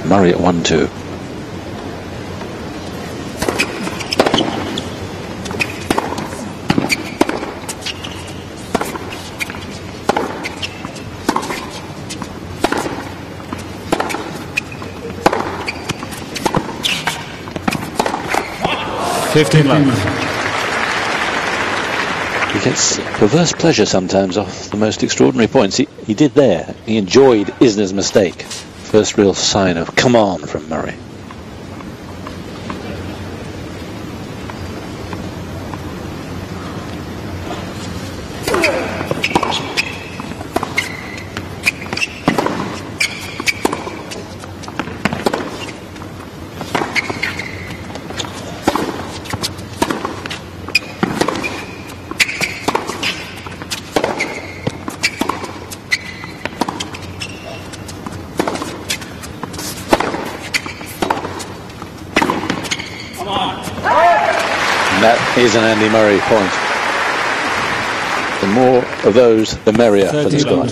Murray at 1-2. He gets perverse pleasure sometimes off the most extraordinary points. He did there. He enjoyed Isner's mistake. First real sign of come on from Murray. That is an Andy Murray point. The more of those, the merrier for the squad.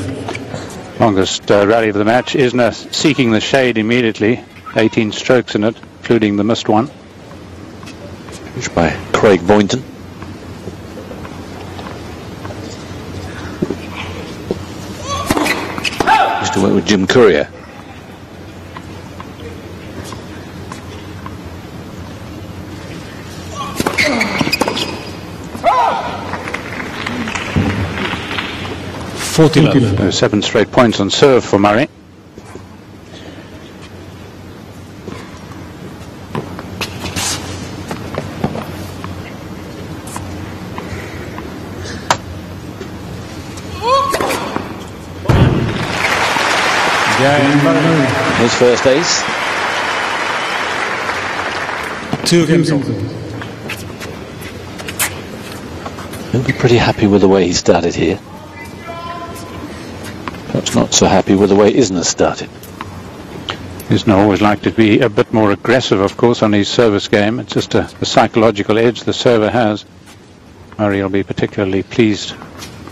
Longest rally of the match. Isner seeking the shade immediately. 18 strokes in it, including the missed one. Finished by Craig Boynton. Used to work with Jim Courier. So 7 straight points on serve for Murray. His first ace. 2 games over. He'll be pretty happy with the way he started here. Perhaps not so happy with the way Isner started. Isner always liked to be a bit more aggressive, of course, on his service game. It's just a psychological edge the server has. Murray will be particularly pleased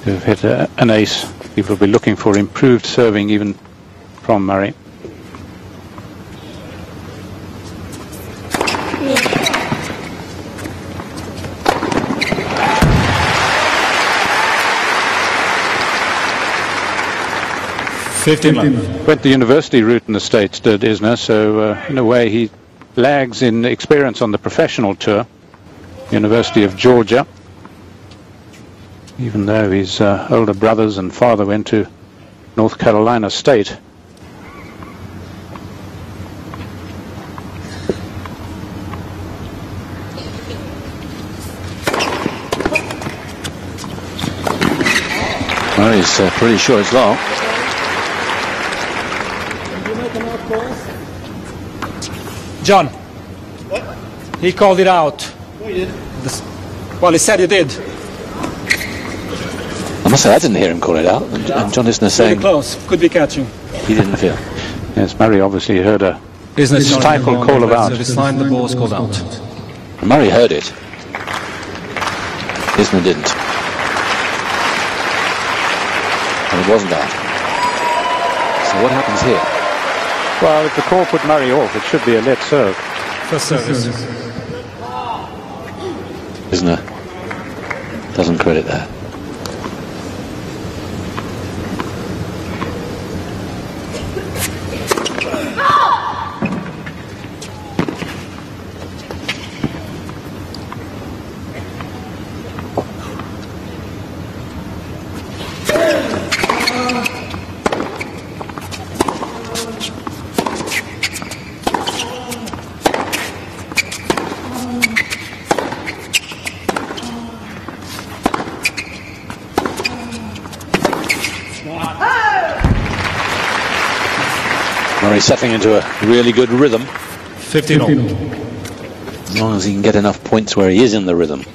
to have hit an ace. People will be looking for improved serving even from Murray. Went the university route in the States, did Isner, so in a way he lags in experience on the professional tour. University of Georgia, even though his older brothers and father went to North Carolina State. Well, he's pretty sure it's long. John. What? He called it out. No, he did. Well, he said he did. I must say, I didn't hear him call it out. And John Isner saying... Pretty close. Could be catching. He didn't feel. Yes, Murray obviously heard a stifled call of out. This line, the ball's called out. Murray heard it. Isner didn't. And it wasn't out. So what happens here? Well, if the call put Murray off, it should be a let serve. First service. Isner doesn't credit that. Murray settling into a really good rhythm. 15 all. As long as he can get enough points where he is in the rhythm.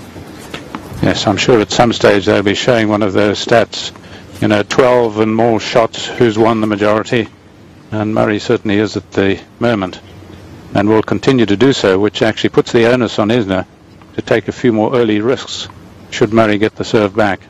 Yes, I'm sure at some stage they'll be showing one of those stats. You know, 12 and more shots, who's won the majority. And Murray certainly is at the moment. And will continue to do so, which actually puts the onus on Isner to take a few more early risks should Murray get the serve back.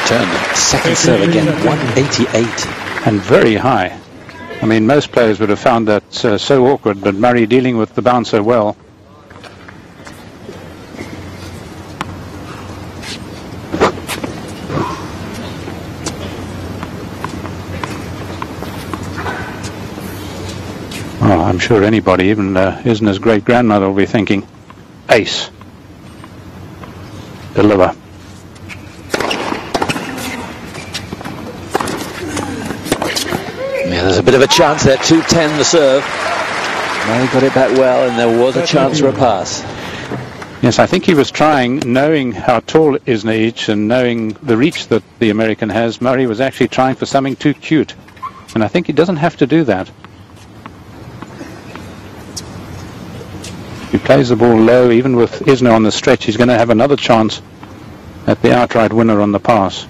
Turned the second serve again, 188. And very high. I mean, most players would have found that so awkward, but Murray dealing with the bouncer well. Oh, I'm sure anybody, even Isner's great-grandmother, will be thinking, ace. Deliver. Yeah, there's a bit of a chance there, 2-10 the serve. Murray got it back well, and there was a chance for a pass. Yes, I think he was trying, knowing how tall Isner is and knowing the reach that the American has, Murray was actually trying for something too cute. And I think he doesn't have to do that. If he plays the ball low, even with Isner on the stretch, he's going to have another chance at the outright winner on the pass.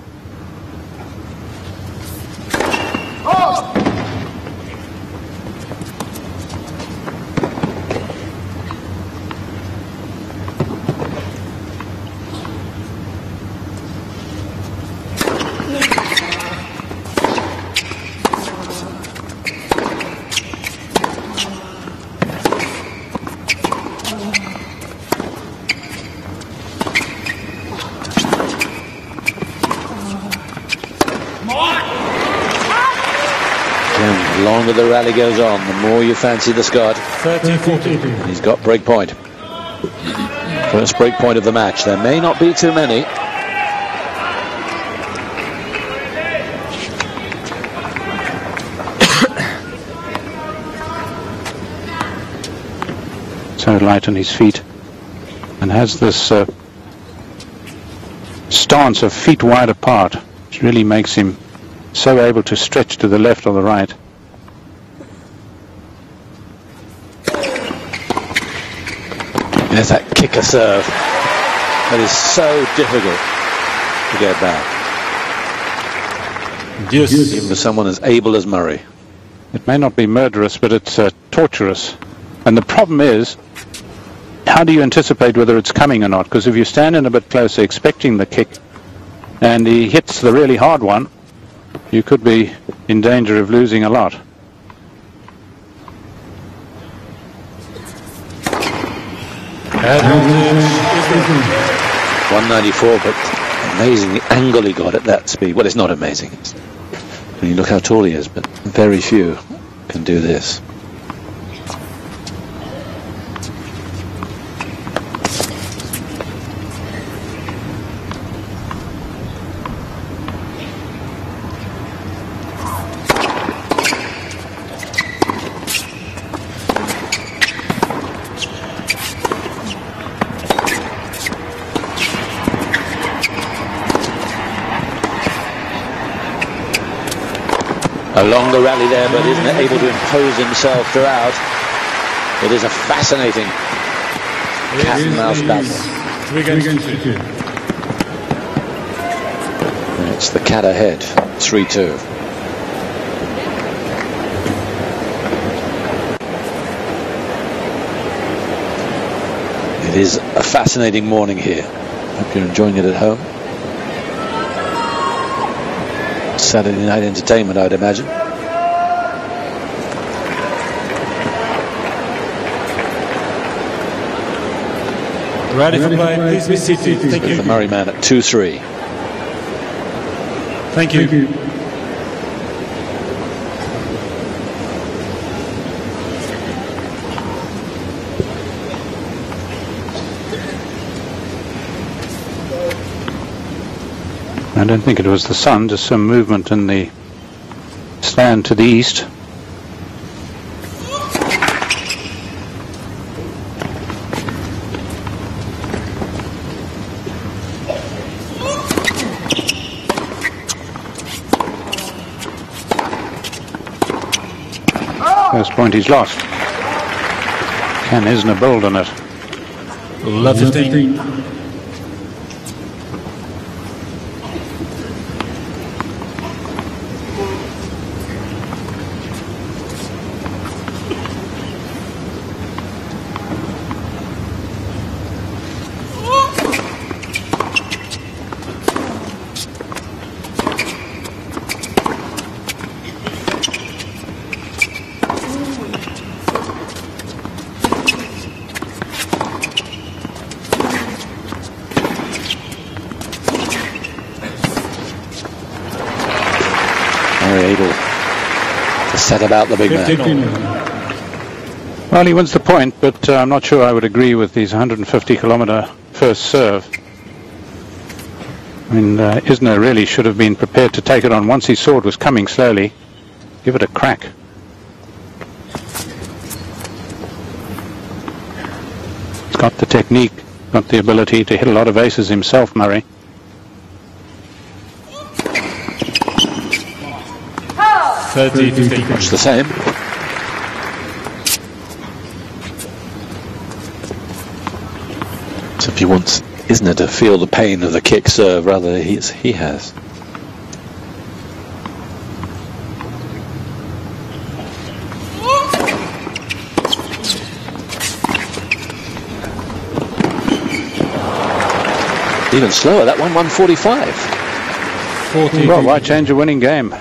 The longer the rally goes on, the more you fancy the Scot. 30-40. He's got break point. First break point of the match. There may not be too many. So light on his feet and has this stance of feet wide apart, which really makes him so able to stretch to the left or the right. There's that kicker serve. That is so difficult to get back. Yes. Even for someone as able as Murray. It may not be murderous, but it's torturous. And the problem is, how do you anticipate whether it's coming or not? Because if you stand in a bit closer expecting the kick and he hits the really hard one, you could be in danger of losing a lot. Advantage. 194, but amazing the angle he got at that speed. Well, it's not amazing. When you look how tall he is, but very few can do this. A longer rally there, but isn't able to impose himself throughout. It is a fascinating cat and mouse battle. 3-2. It's the cat ahead, 3-2. It is a fascinating morning here. Hope you're enjoying it at home. Saturday night entertainment, I'd imagine. Ready for play, please be seated. Thank you. The Murray man at 2-3. Thank you. I don't think it was the sun, just some movement in the stand to the east. First point he's lost. Can Isner build on it? 15. Very able to set about the big man. Well, he wins the point, but I'm not sure I would agree with his 150-kilometer first serve. I mean, Isner really should have been prepared to take it on once he saw it was coming slowly. Give it a crack. He's got the technique, got the ability to hit a lot of aces himself, Murray. Much the same. So if he wants Isner to feel the pain of the kick serve, rather he has. Even slower, that one, 145. Well, why change a winning game?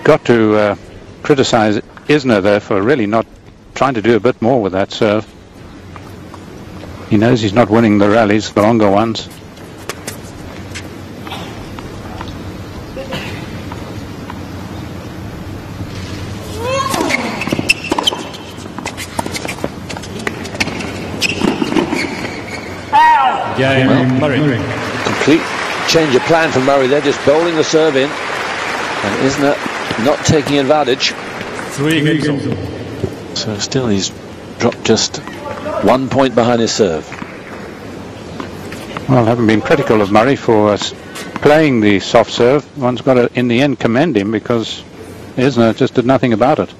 Got to criticize Isner there for really not trying to do a bit more with that serve. He knows he's not winning the rallies, the longer ones. Game, Murray. Complete change of plan for Murray there, just bowling the serve in. And Isner not taking advantage. 3 games. So still he's dropped just 1 point behind his serve. Well, I haven't been critical of Murray for playing the soft serve. One's got to, in the end, commend him because Isner just did nothing about it.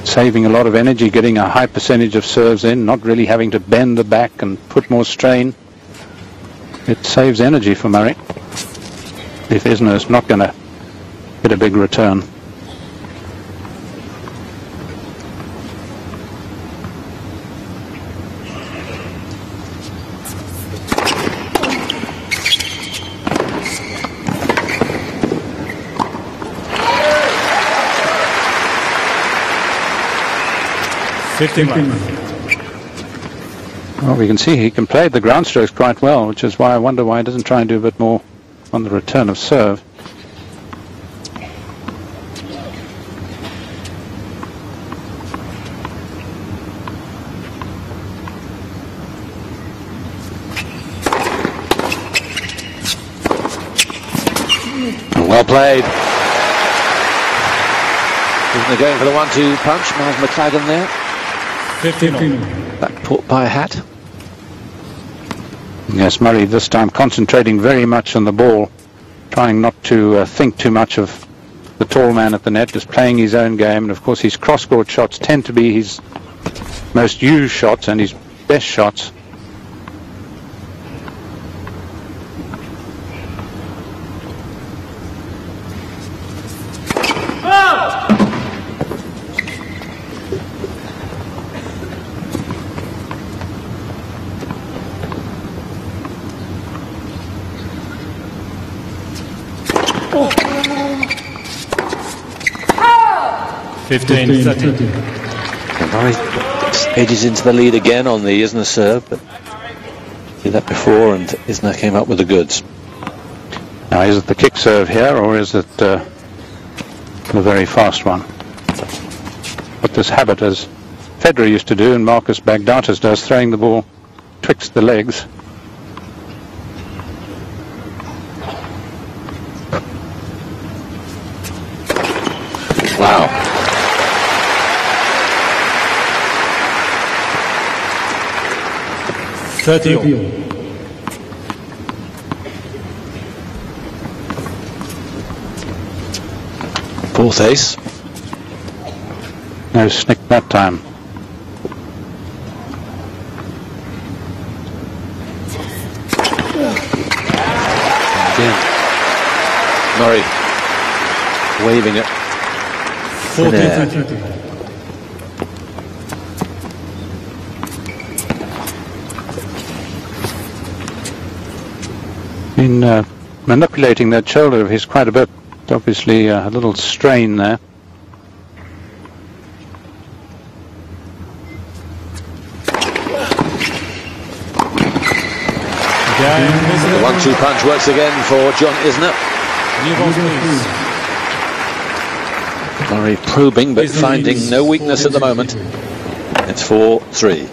Saving a lot of energy, getting a high percentage of serves in, not really having to bend the back and put more strain. It saves energy for Murray if Isner is not going to get a big return. Well, we can see he can play the ground strokes quite well, which is why I wonder why he doesn't try and do a bit more on the return of serve. Well played. Isn't they going for the 1-2 punch? Miles McLagan there. 15. Back put by a hat. Yes, Murray this time concentrating very much on the ball, trying not to think too much of the tall man at the net, just playing his own game. And of course his cross-court shots tend to be his most used shots and his best shots. Oh. 15, 30. Murray edges into the lead again on the Isner serve, but did that before and Isner came up with the goods. Now, is it the kick serve here or is it the very fast one? But this habit, as Federer used to do and Marcus Baghdatis does, throwing the ball twixt the legs. Wow. Fourth ace. No snick that time. Again. Murray waving it. 14. Been manipulating that shoulder of his quite a bit. Obviously a little strain there. The 1-2 punch works again for John Isner. New balls, please. Murray probing but finding no weakness at the moment. It's 4-3.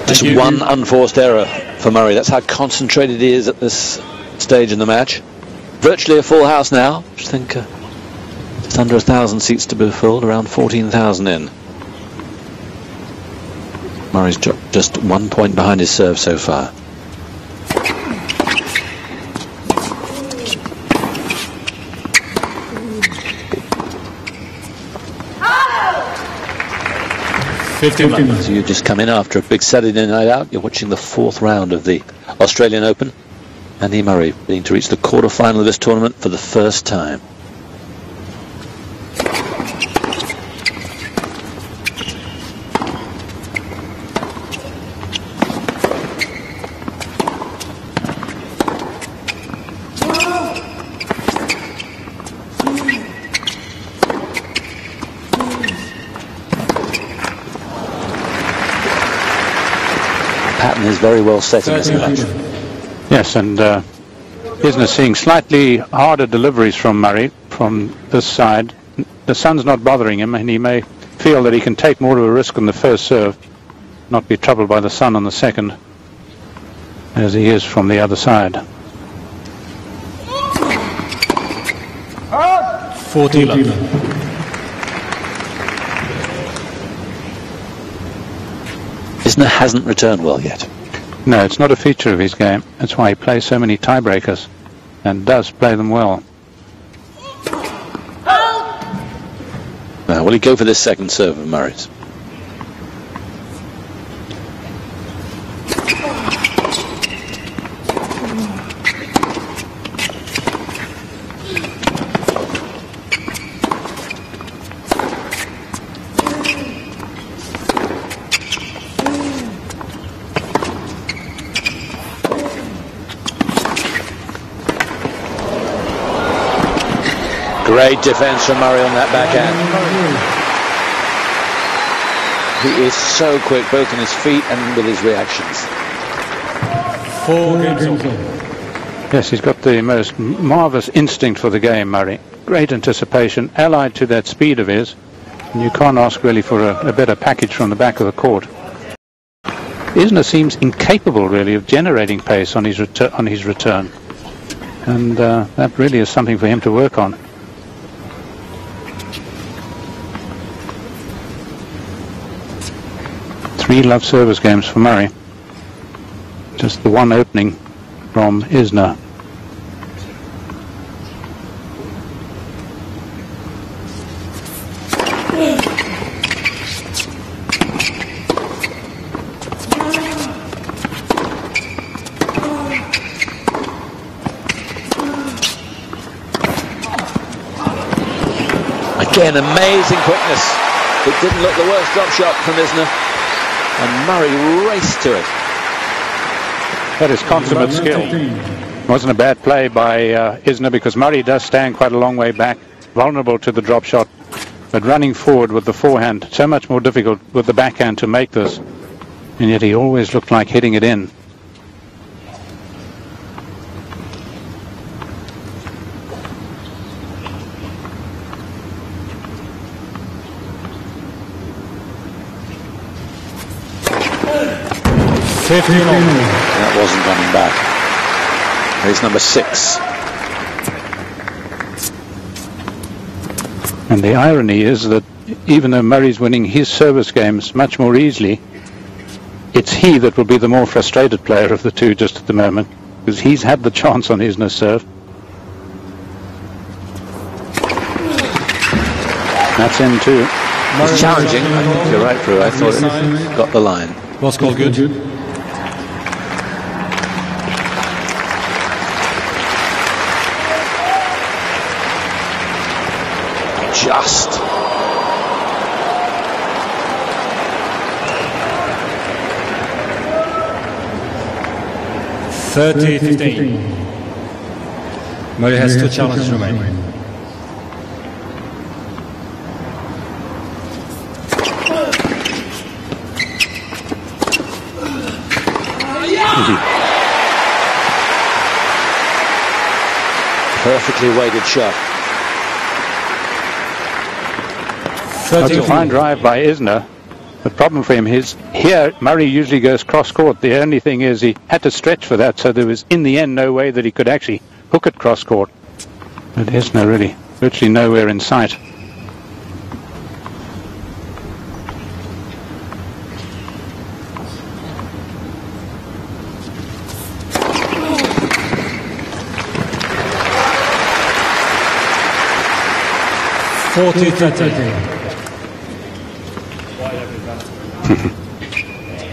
Just one unforced error for Murray. That's how concentrated he is at this stage in the match. Virtually a full house now. I think just under 1,000 seats to be filled, around 14,000 in. Murray's just 1 point behind his serve so far. So you just come in after a big Saturday night out. You're watching the 4th round of the Australian Open. Andy Murray being to reach the quarter-final of this tournament for the first time. Pattern is very well set in this match. Yes, and Isner seeing slightly harder deliveries from Murray from this side. The sun's not bothering him, and he may feel that he can take more of a risk on the first serve, not be troubled by the sun on the second, as he is from the other side. 40 love. Isner hasn't returned well yet. No, it's not a feature of his game. That's why he plays so many tiebreakers and does play them well. Now, will he go for this second serve of Murray's? Great defence from Murray on that backhand. He is so quick, both on his feet and with his reactions. 4 games. Yes, he's got the most marvellous instinct for the game, Murray. Great anticipation, allied to that speed of his. And you can't ask really for a better package from the back of the court. Isner seems incapable, really, of generating pace on his return. And that really is something for him to work on. 3 love service games for Murray. Just the one opening from Isner. Again, amazing quickness. It didn't look the worst drop shot from Isner. And Murray raced to it. That is consummate skill. Wasn't a bad play by Isner, because Murray does stand quite a long way back, vulnerable to the drop shot, but running forward with the forehand, so much more difficult with the backhand to make this, and yet he always looked like hitting it in. That wasn't coming back. Here's number 6. And the irony is that even though Murray's winning his service games much more easily, it's he that will be the more frustrated player of the two just at the moment, because he's had the chance on Isner's serve. That's in too. It's challenging. I think you're right, Drew. I thought it got the line. Ball's called good. Just. $30-15. Murray has 2 challenges remaining. Perfectly weighted shot. That's a fine drive by Isner. The problem for him is here Murray usually goes cross court. The only thing is he had to stretch for that, so there was in the end no way that he could actually hook it cross court. But Isner really virtually nowhere in sight.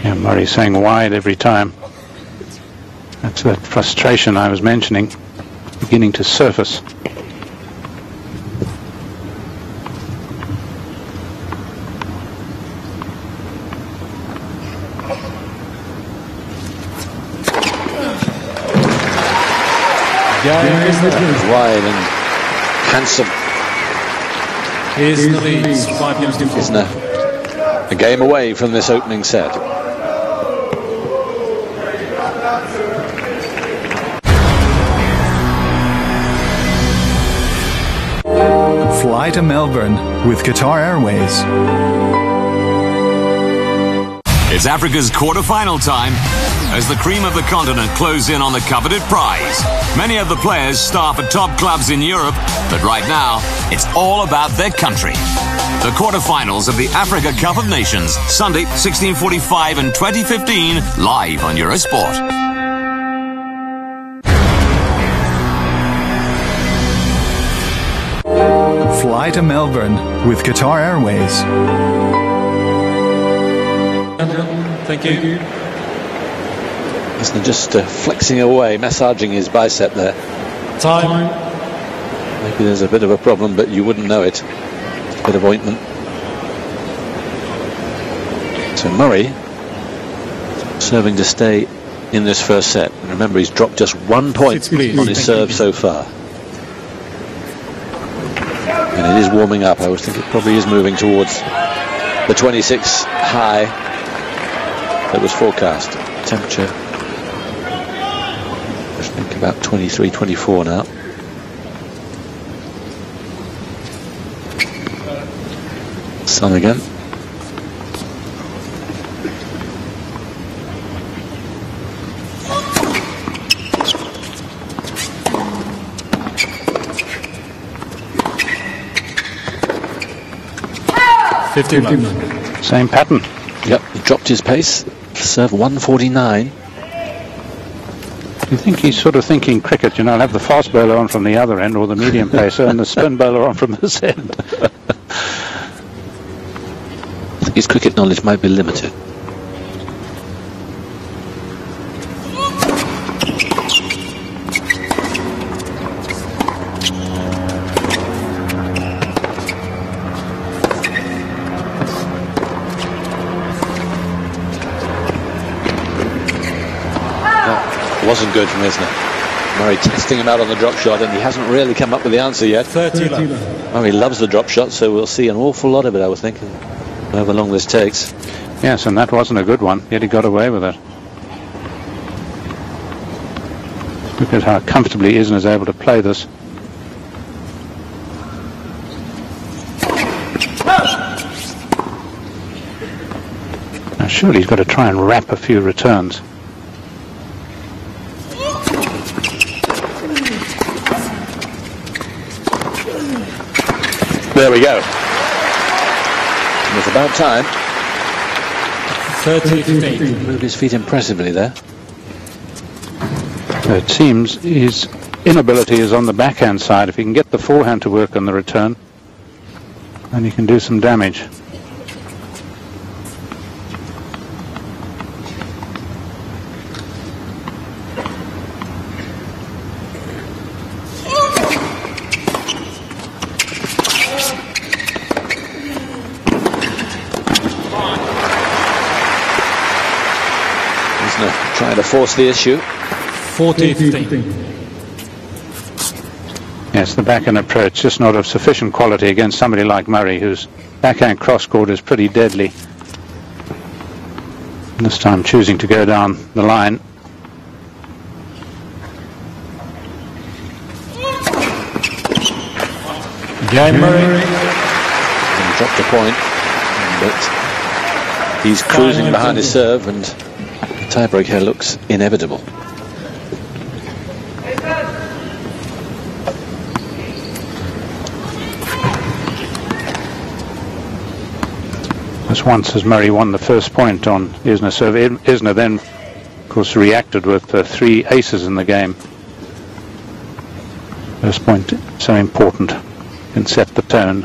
Yeah, Murray saying wide every time. That's that frustration I was mentioning, beginning to surface. Wide and handsome. Isner a game away from this opening set. Fly to Melbourne with Qatar Airways. It's Africa's quarter-final time as the cream of the continent close in on the coveted prize. Many of the players staff at top clubs in Europe, but right now, it's all about their country. The quarter-finals of the Africa Cup of Nations, Sunday, 16:45 and 2015, live on Eurosport. Fly to Melbourne with Qatar Airways. Thank you. Isner just flexing away, massaging his bicep there. Time. Maybe there's a bit of a problem, but you wouldn't know it. It's a bit of ointment. So Murray serving to stay in this first set. And remember, he's dropped just 1 point on his serve so far. And it is warming up. I always think it probably is moving towards the 26 high that was forecast. Temperature, I think about 23, 24 now. Sun again. Same pattern. Yep, he dropped his pace. Serve 149. You think he's sort of thinking cricket, you know, I'll have the fast bowler on from the other end or the medium pacer and the spin bowler on from this end. I think his cricket knowledge might be limited. Wasn't good from Isner. Murray testing him out on the drop shot, and he hasn't really come up with the answer yet. 30 love. Murray loves the drop shot, so we'll see an awful lot of it, I was thinking, however long this takes. Yes, and that wasn't a good one, yet he got away with it. Look at how comfortably Isner's able to play this. Now surely he's got to try and wrap a few returns. There we go. It's about time. 30-15. Moved his feet impressively there. So it seems his inability is on the backhand side. If he can get the forehand to work on the return, then he can do some damage. Trying to force the issue. 40-15. Yes, the backhand approach just not of sufficient quality against somebody like Murray, whose backhand cross-court is pretty deadly. This time choosing to go down the line Game Murray. He dropped a point, but he's cruising behind his serve, and the tiebreak here looks inevitable. Just once as Murray won the first point on Isner serve. Isner then, of course, reacted with 3 aces in the game. First point so important, can set the tone.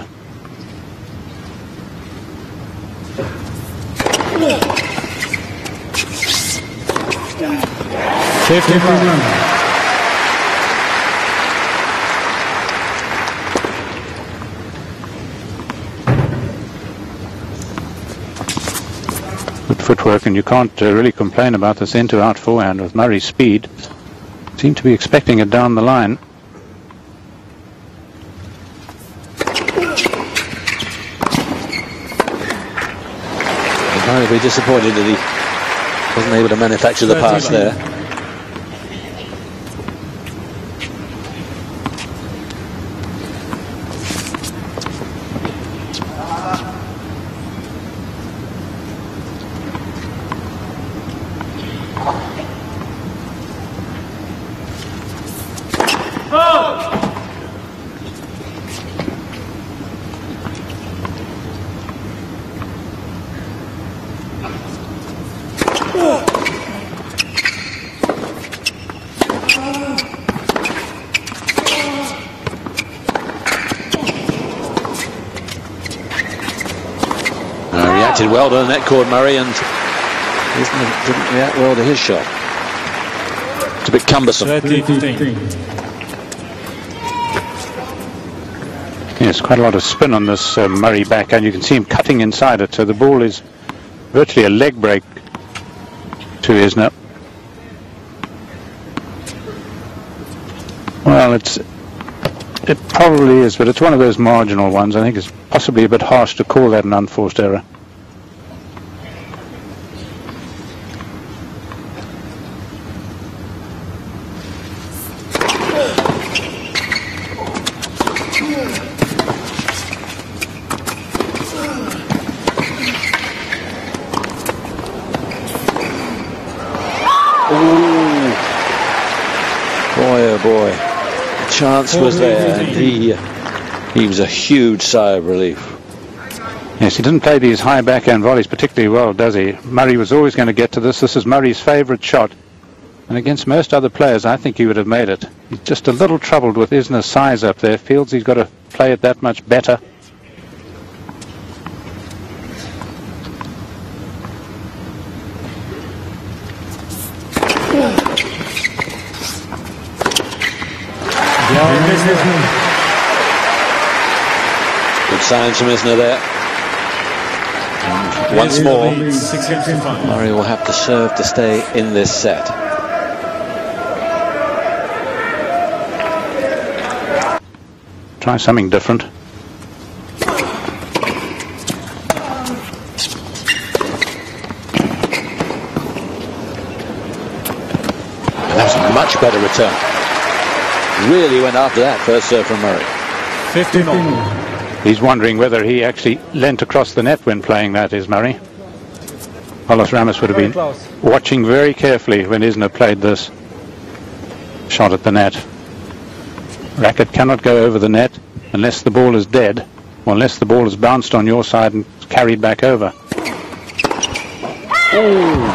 Good footwork, and you can't really complain about this into-out forehand with Murray's speed. Seemed to be expecting it down the line. Murray will be disappointed that he wasn't able to manufacture the pass there. Reacted well to the net cord, Murray, and didn't react well to his shot. It's a bit cumbersome. 30-15. Yes, quite a lot of spin on this Murray backhand. You can see him cutting inside it, so the ball is virtually a leg break to Isner. Well, it probably is, but it's one of those marginal ones. I think it's possibly a bit harsh to call that an unforced error. Boy, the chance was there, and he was a huge sigh of relief. Yes, he didn't play these high backhand volleys particularly well, does he? Murray was always going to get to this. This is Murray's favourite shot, and against most other players I think he would have made it. He's just a little troubled with Isner's size up there. Feels he's got to play it that much better. Good signs from Isner there. And once more, Murray will have to serve to stay in this set. Try something different. That was a much better return. Really went after that first serve from Murray. 15. He's wondering whether he actually leant across the net when playing that, is Murray. Carlos Ramos would have been watching very carefully when Isner played this shot at the net. Racket cannot go over the net unless the ball is dead, or unless the ball is bounced on your side and carried back over. Ooh.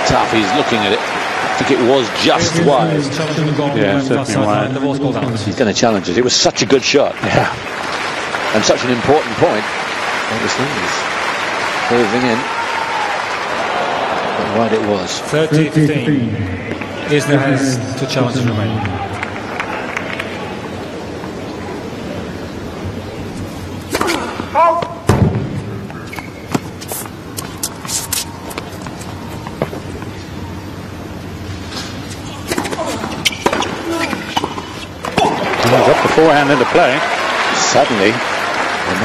Tough, he's looking at it. I think it was just wide. Yeah, certainly wide. He's going to challenge it. It was such a good shot. Yeah. And such an important point. Obviously, he's moving in. How wide it was. 30-15. Isner has two challenges remaining. Got the forehand into play. Suddenly,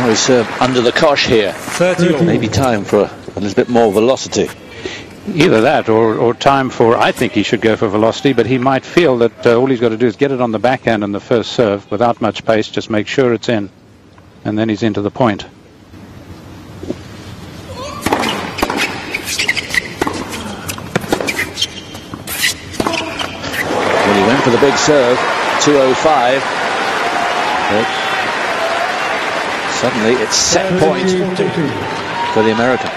Murray serve under the cosh here. 30. Maybe time for a little bit more velocity. Either that or time for, I think he should go for velocity, but he might feel that all he's got to do is get it on the backhand in the first serve without much pace, just make sure it's in, and then he's into the point. Well, he went for the big serve, 205. But suddenly it's set point for the American.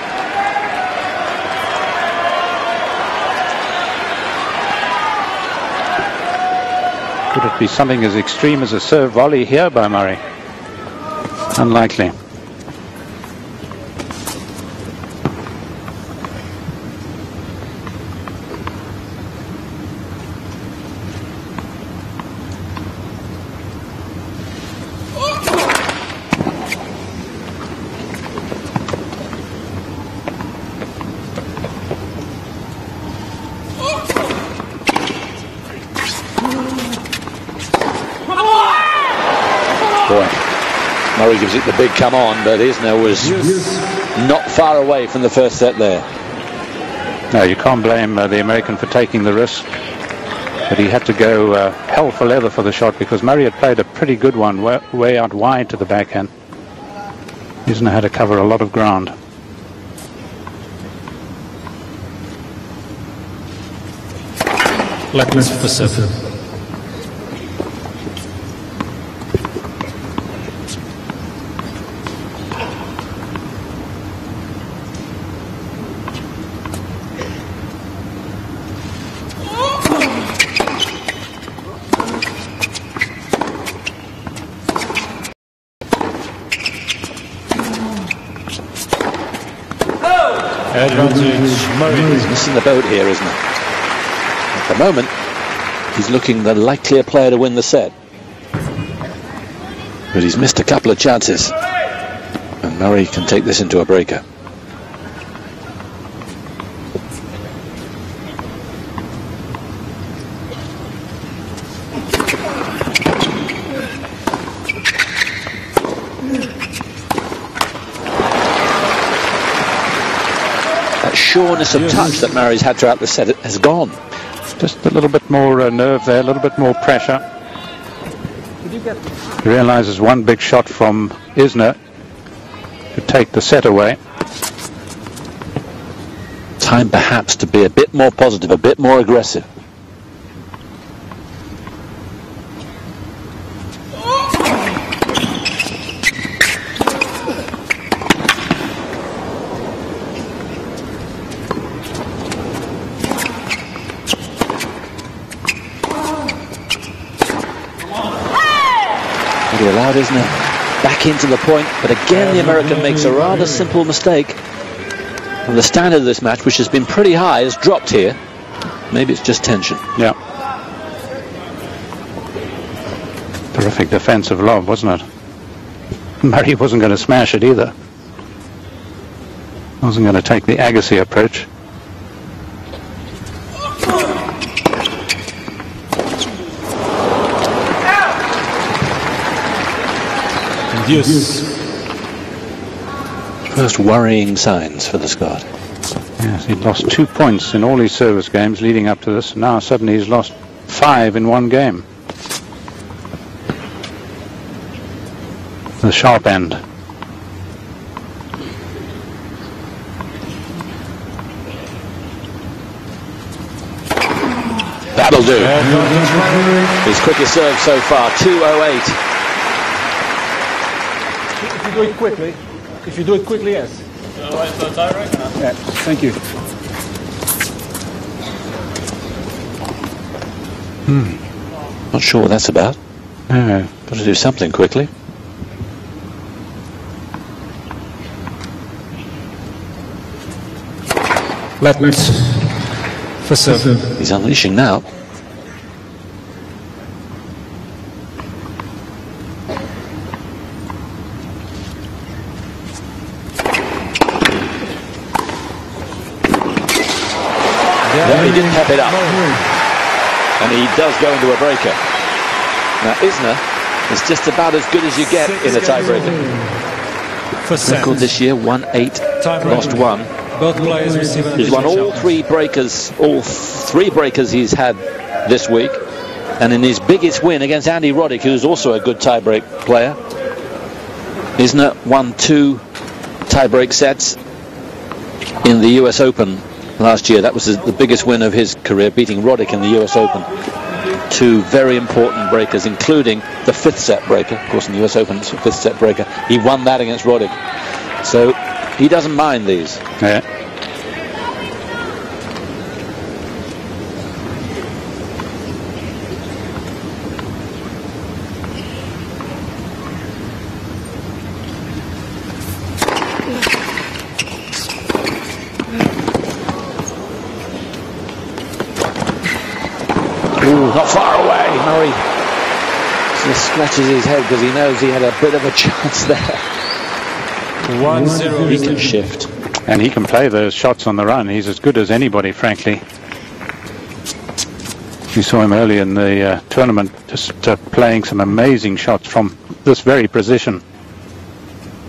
Could it be something as extreme as a serve volley here by Murray? Unlikely. Murray gives it the big come on, but Isner was not far away from the first set there. No, you can't blame the American for taking the risk, but he had to go hell for leather for the shot because Murray had played a pretty good one way out wide to the backhand. Isner had to cover a lot of ground. Blackness for 7. He's missing the boat here, isn't he? At the moment, he's looking the likelier player to win the set. But he's missed a couple of chances. And Murray can take this into a breaker. Sureness of touch that Murray's had throughout the set has gone. Just a little bit more nerve there, a little bit more pressure. He realizes one big shot from Isner could take the set away. Time perhaps to be a bit more positive, a bit more aggressive. He allowed Isner back into the point, but again the American makes a rather simple mistake. And the standard of this match, which has been pretty high, has dropped here. Maybe it's just tension. Yeah. Terrific defensive lob, wasn't it? Murray wasn't going to smash it either. Wasn't going to take the Agassi approach. Yes. First worrying signs for the Scot. Yes, he'd lost 2 points in all his service games leading up to this. Now suddenly he's lost 5 in one game. The sharp end. That'll do. His quickest serve so far, 208. If you do it quickly. If you do it quickly, yes. Yeah, thank you. Not sure what that's about. No. Got to do something quickly. Blackness for 7. He's unleashing now. He didn't tap it up, and he does go into a breaker. Now Isner is just about as good as you get in a tiebreaker. Record this year, 1-8, lost 1. Both players receive an He's won additional all challenge. all three breakers he's had this week. And in his biggest win against Andy Roddick, who's also a good tie-break player, Isner won 2 tie-break sets in the US Open last year. That was the biggest win of his career, beating Roddick in the US Open. 2 very important breakers, including the 5th set breaker. Of course, in the US Open, it's a 5th set breaker. He won that against Roddick. So he doesn't mind these. Yeah. Ooh, not far away. Murray just scratches his head because he knows he had a bit of a chance there. 1-0. He can shift. And he can play those shots on the run. He's as good as anybody, frankly. You saw him early in the tournament, just playing some amazing shots from this very position.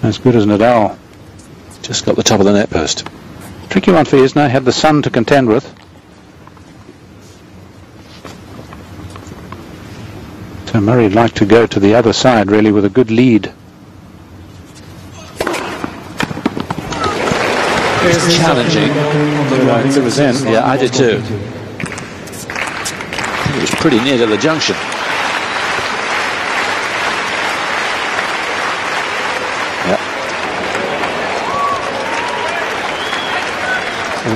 As good as Nadal. Just got the top of the net post. Tricky one for Isner. Had the sun to contend with. So Murray'd like to go to the other side, really, with a good lead. It's challenging. I think it was in. Yeah, I did too. It was pretty near to the junction. Yeah.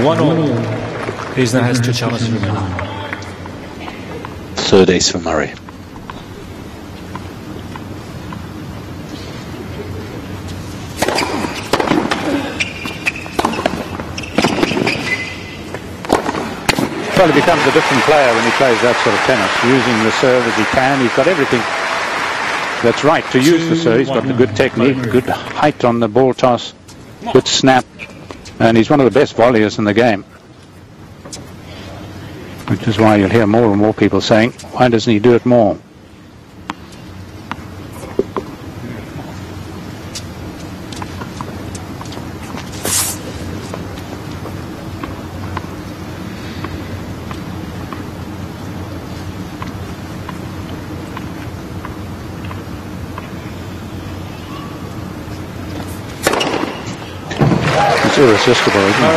1-1. Isner has 2 challenges remaining. 3rd ace for Murray. Well, he becomes a different player when he plays that sort of tennis, using the serve as he can. He's got everything that's right to use the serve. He's got the good technique, good height on the ball toss, good snap, and he's one of the best volleyers in the game. Which is why you'll hear more and more people saying, why doesn't he do it more? Irresistible, isn't it?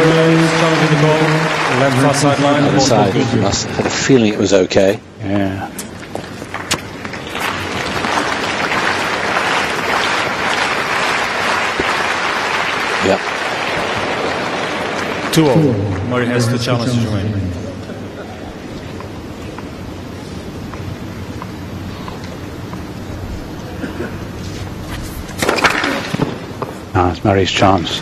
Left far sideline. Other side. Must have had a feeling it was okay. Yeah. Yep. 2-0. Murray has 2 challenges remaining. Now it's Murray's chance.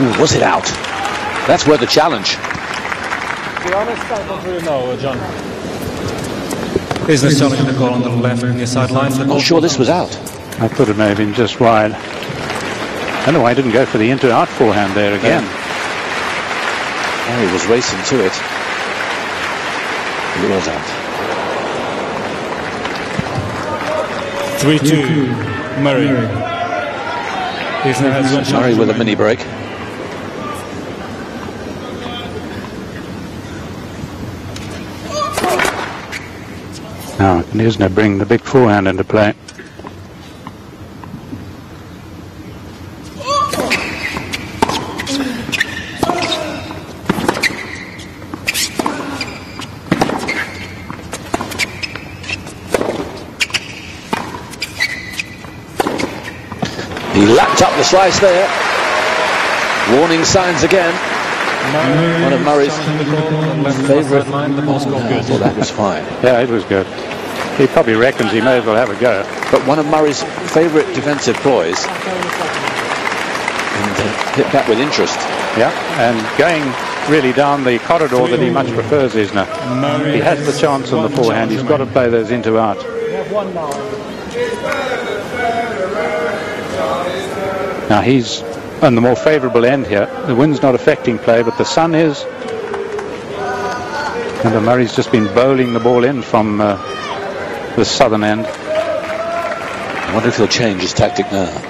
Ooh, was it out? That's worth a challenge. To be honest, I don't really know, John. Isner challenging the call on the left near sideline. I'm not sure this was out. I thought it may have been just wide. I don't know why I didn't go for the into-out forehand there again. Oh, he was racing to it. It was out. 3-2. Murray. Isner has 1 challenge. Murray with a mini break. Now, can Isner bring the big forehand into play? He lapped up the slice there. Warning signs again. One of Murray's favourite. I thought that was fine. Yeah, it was good. He probably reckons he may as well have a go. But one of Murray's favourite defensive ploys. And hit back with interest. Yeah, and going really down the corridor that he much prefers, Isner. He has the chance on the forehand. He's got to play those into out. 1 now. Now he's on the more favourable end here. The wind's not affecting play, but the sun is. And Murray's just been bowling the ball in from the southern end. I wonder if he'll change his tactic now.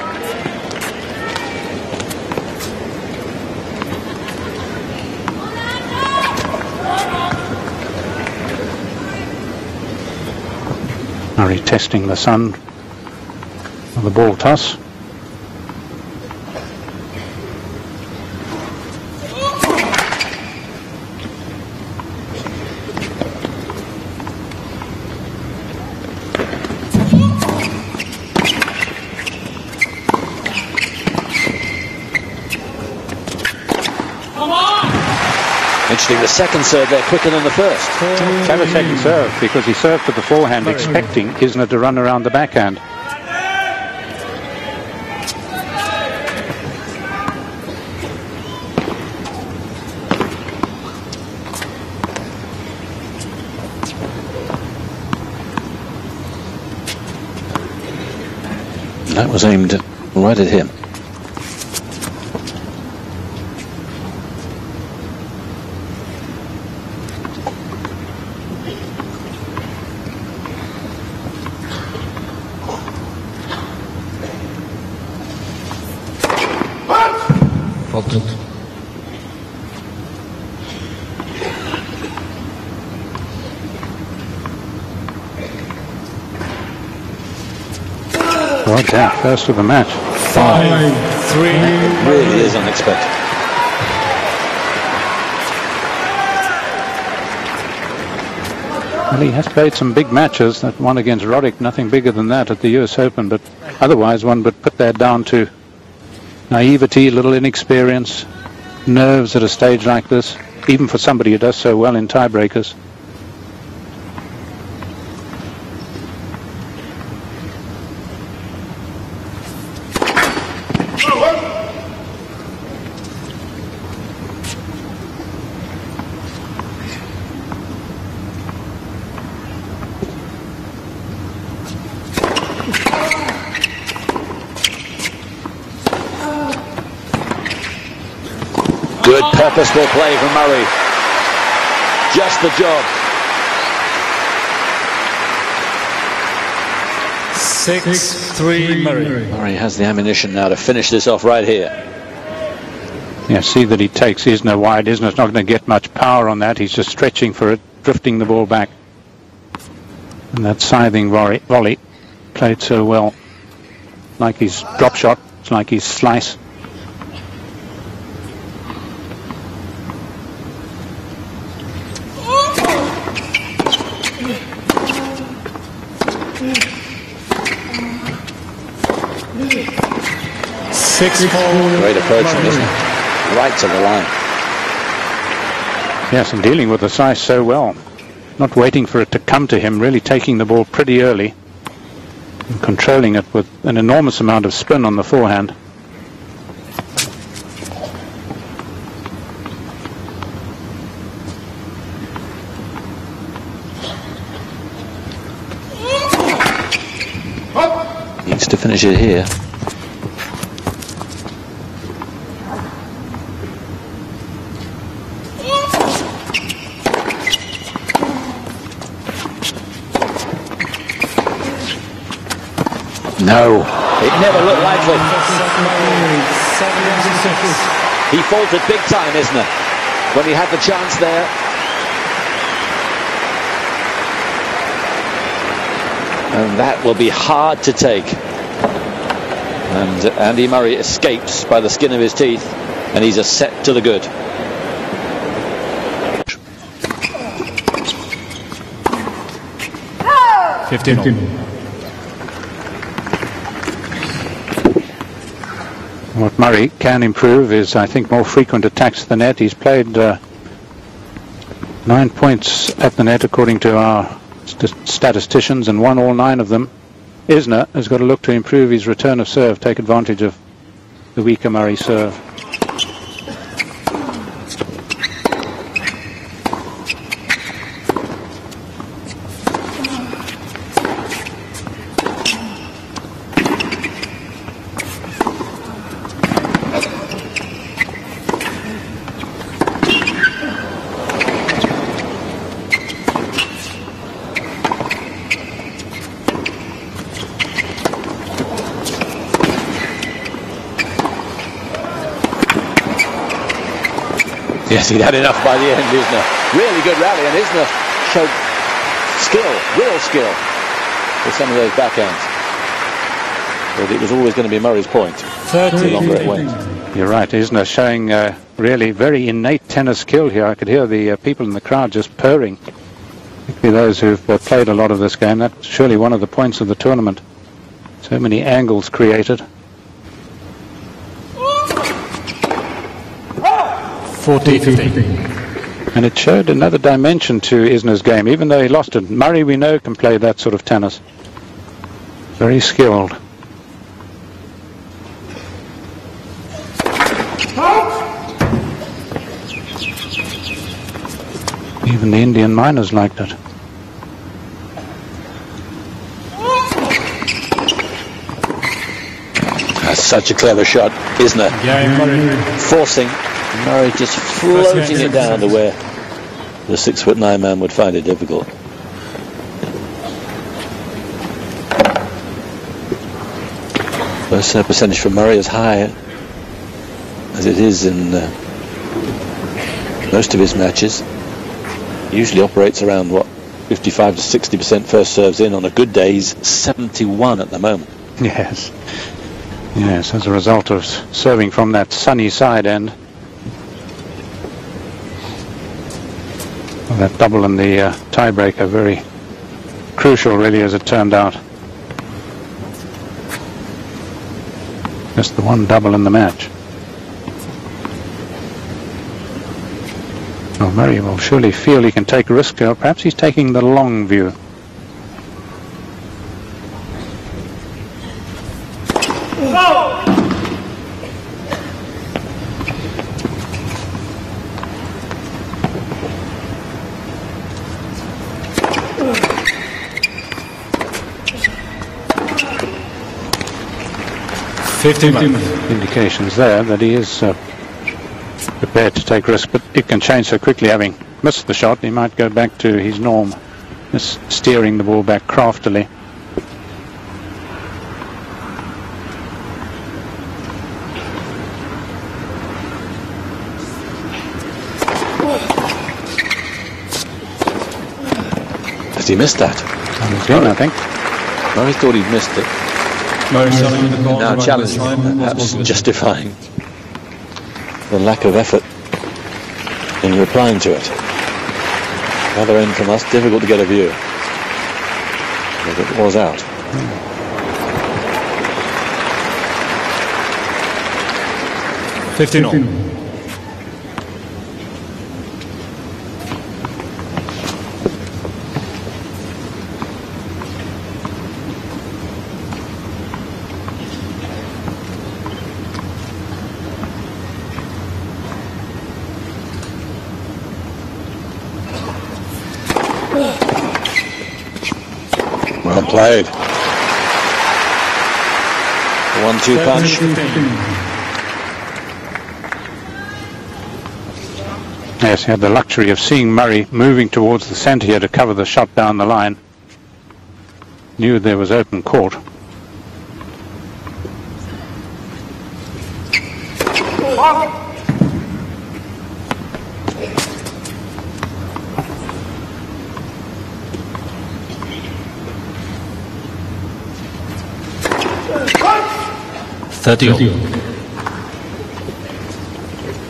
Murray testing the sun on the ball toss. Interesting, the second serve there quicker than the first. Have a second serve because he served with the forehand expecting Isner to run around the backhand. That was aimed right at him. Right there, first of the match. 5-3. It really is unexpected. Well, he has played some big matches. That one against Roddick, nothing bigger than that at the US Open, but otherwise one would put that down to naivety, a little inexperience, nerves at a stage like this, even for somebody who does so well in tiebreakers. Good purposeful play from Murray. Just the job. 6-3 Murray. Murray has the ammunition now to finish this off right here. Yeah, see that he takes Isner wide. Isner's not going to get much power on that. He's just stretching for it, drifting the ball back. And that scything volley played so well. Like his drop shot, it's like his slice. Great approach from Isner. Right to the line. Yes, and dealing with the slice so well. Not waiting for it to come to him, really taking the ball pretty early. And controlling it with an enormous amount of spin on the forehand. Needs to finish it here. No, it never looked likely. He faltered big time, Isner, when he had the chance there. And that will be hard to take. And Andy Murray escapes by the skin of his teeth, and he's a set to the good. What Murray can improve is, I think, more frequent attacks to the net. He's played 9 points at the net according to our statisticians and won all 9 of them. Isner has got to look to improve his return of serve, take advantage of the weaker Murray serve. Yes, he'd had enough by the end, Isner. Really good rally, and Isner showed skill, real skill, with some of those backhands. But it was always going to be Murray's point. 30. The longer it went. You're right, Isner showing really very innate tennis skill here. I could hear the people in the crowd just purring. Particularly those who've played a lot of this game. That's surely one of the points of the tournament. So many angles created. 40-50. And it showed another dimension to Isner's game, even though he lost it. Murray, we know, can play that sort of tennis. Very skilled. Even the Indian miners liked it. That's such a clever shot, Isner. Forcing Murray, just floating it down to where the 6'9" man would find it difficult. First serve percentage for Murray is high as it is in most of his matches. Usually operates around, what, 55 to 60% first serves in. On a good day, he's 71 at the moment. Yes. Yes, as a result of serving from that sunny side end. Well, that double in the tiebreaker, very crucial really, as it turned out. Just the one double in the match. Well, Murray will surely feel he can take a risk here. Perhaps he's taking the long view. Indications there that he is prepared to take risk, but it can change so quickly. Having missed the shot, he might go back to his norm, just steering the ball back craftily. Has he missed that? I think. Murray thought he'd missed it. Now challenging, perhaps justifying the lack of effort in replying to it. Other end from us, difficult to get a view. But it was out. 15. Well played. 1-2 punch. Yes, he had the luxury of seeing Murray moving towards the centre here to cover the shot down the line. Knew there was open court.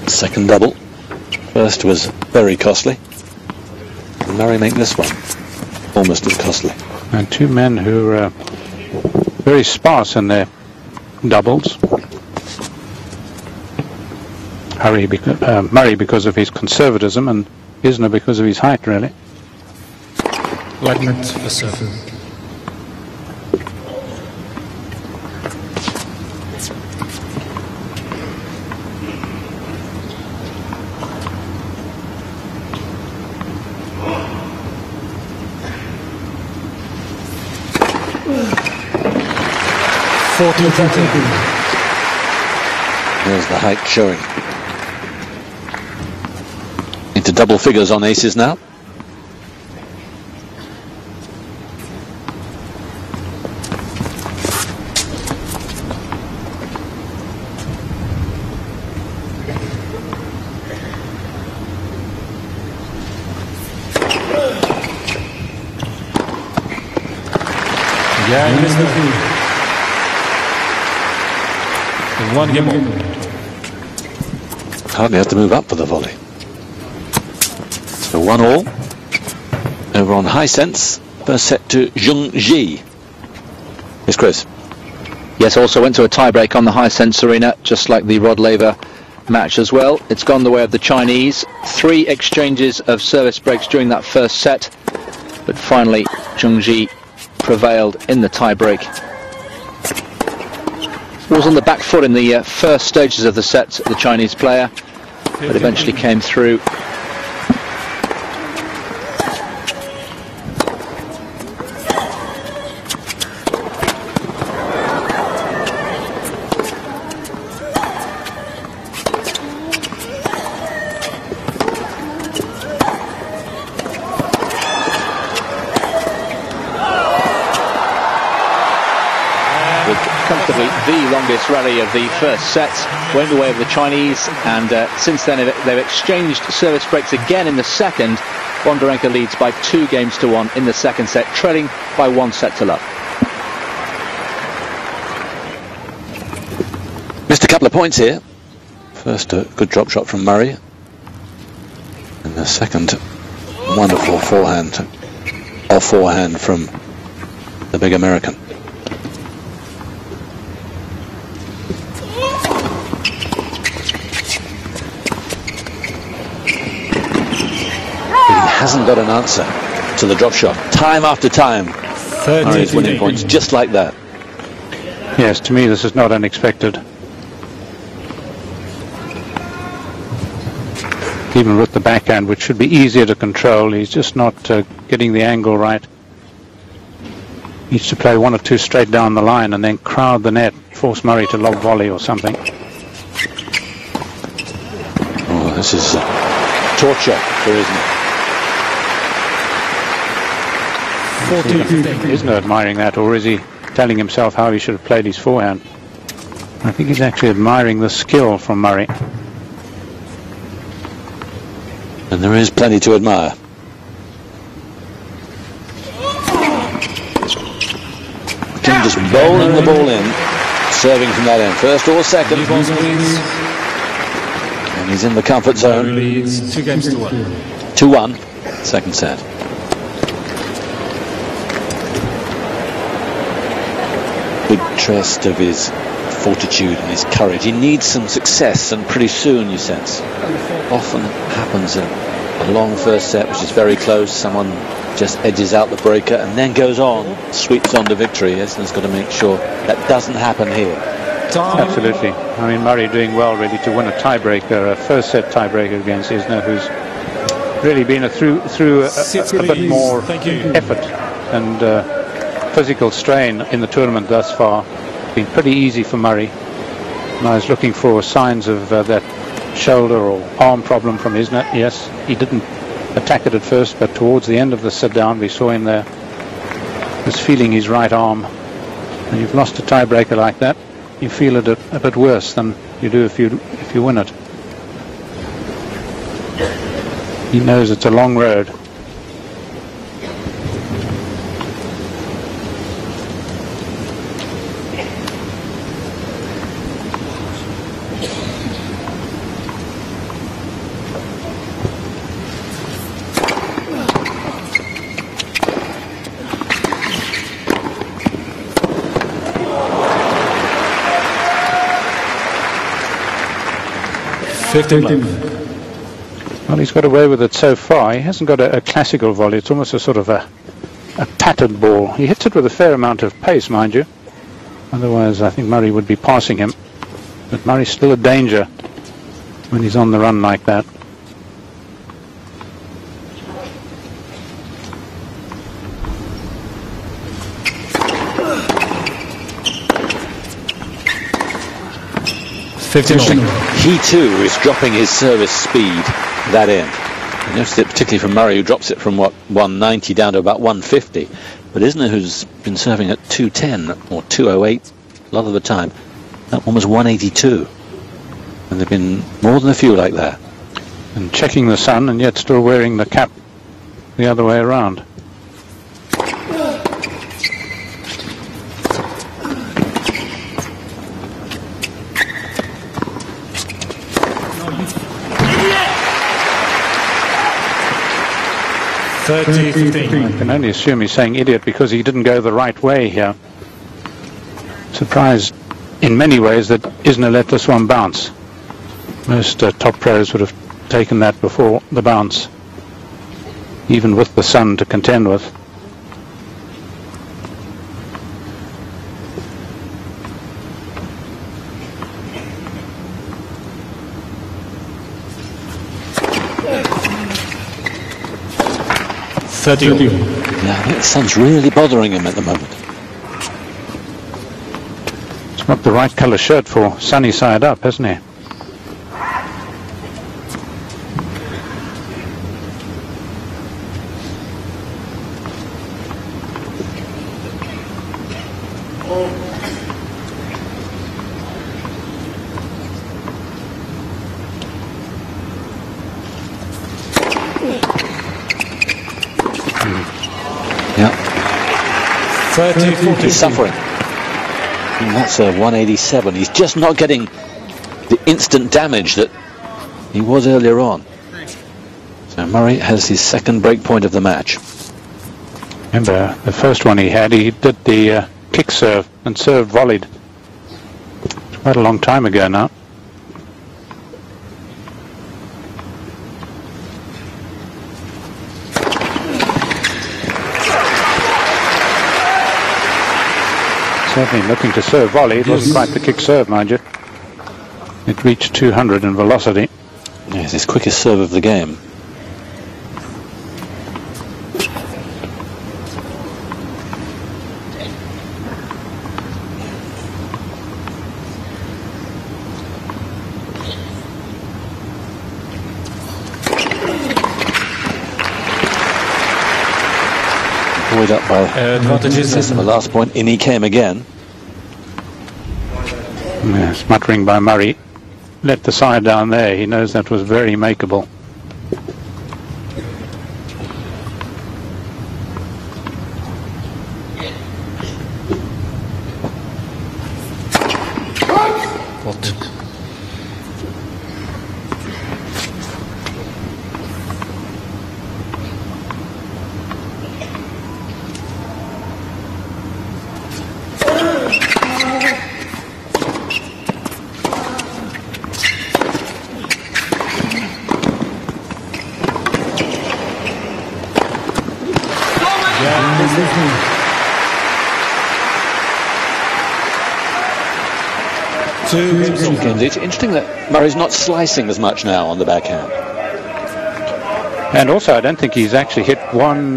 Second double. First was very costly. And Murray make this one almost as costly. And two men who are very sparse in their doubles. Murray because of his conservatism, and Isner because of his height, really. Lieutenant for serve. There's the height showing. Into double figures on aces now. Yeah, Isner. One game more. Hardly have to move up for the volley. So 1-all. Over on high sense. First set to Zheng Ji. Yes, Chris. Yes, also went to a tiebreak on the high sense arena, just like the Rod Laver match as well. It's gone the way of the Chinese. 3 exchanges of service breaks during that first set, but finally Zheng Ji prevailed in the tiebreak. Was on the back foot in the first stages of the set, the Chinese player, but eventually came through. Comfortably the longest rally of the first set, went the way of the Chinese, and since then they've exchanged service breaks again in the second. Bondarenka leads by 2 games to 1 in the second set, trailing by 1 set to love. Missed a couple of points here. First, a good drop shot from Murray, and the second, wonderful forehand from the big American. Hasn't got an answer to the drop shot. Time after time, Murray's winning points just like that. Yes, to me this is not unexpected. Even with the backhand, which should be easier to control, he's just not getting the angle right. Needs to play 1 or 2 straight down the line and then crowd the net, force Murray to lob volley or something. Oh, this is torture for Isner. Isn't admiring that, or is he telling himself how he should have played his forehand? I think he's actually admiring the skill from Murray. And there is plenty to admire. Kim just bowling the ball in, serving from that end, first or second. And he's in the comfort zone. 2 games to 1. 2-1, second set. Big trust of his fortitude and his courage. He needs some success, and pretty soon, you sense. Often happens in a long first set, which is very close. Someone just edges out the breaker and then goes on, sweeps on to victory. Isner's got to make sure that doesn't happen here. Absolutely. I mean, Murray doing well really to win a tiebreaker, a first set tiebreaker against Isner, who's really been through a bit more effort and physical strain in the tournament thus far. Been pretty easy for Murray. And I was looking for signs of that shoulder or arm problem from Isner. Yes, he didn't attack it at first, but towards the end of the sit down we saw him there, was feeling his right arm. And you've lost a tiebreaker like that, you feel it a bit worse than you do if you win it. He knows it's a long road. Well, he's got away with it so far. He hasn't got a classical volley. It's almost a sort of a patted ball. He hits it with a fair amount of pace, mind you. Otherwise, I think Murray would be passing him. But Murray's still a danger when he's on the run like that. He too is dropping his service speed that end. I noticed it particularly from Murray, who drops it from 190 down to about 150. But Isner, who's been serving at 210 or 208 a lot of the time, that one was 182. And there've been more than a few like that. And checking the sun and yet still wearing the cap the other way around. 30-15. I can only assume he's saying idiot because he didn't go the right way here. Surprised in many ways that Isner let this one bounce. Most top pros would have taken that before the bounce, even with the sun to contend with. Yeah, I think the sun's really bothering him at the moment. He's got the right colour shirt for sunny side up, hasn't he? Yeah. 30-40. He's suffering. And that's a 187. He's just not getting the instant damage that he was earlier on. So Murray has his second break point of the match. Remember, the first one he had, he did the kick serve and serve volleyed. It's quite a long time ago now. Certainly looking to serve volley. It wasn't quite the kick serve, mind you. It reached 200 in velocity. Yes, his quickest serve of the game. Buoyed up by Advantages. the last point, in he came again. Yes, muttering by Murray. Let the side down there. He knows that was very makeable. What? It's interesting that Murray's not slicing as much now on the backhand. And also, I don't think he's actually hit one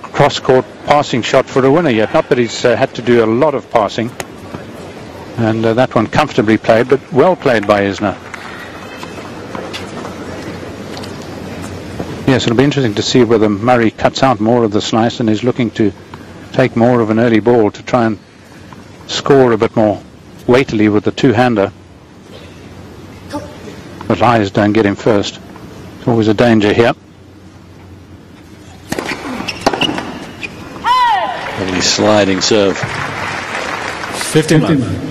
cross-court passing shot for a winner yet. Not that he's had to do a lot of passing. And that one comfortably played, but well played by Isner. Yes, it'll be interesting to see whether Murray cuts out more of the slice and is looking to take more of an early ball to try and score a bit more weightily with the two-hander. But eyes don't get him first. It's always a danger here. Lovely sliding serve. 15.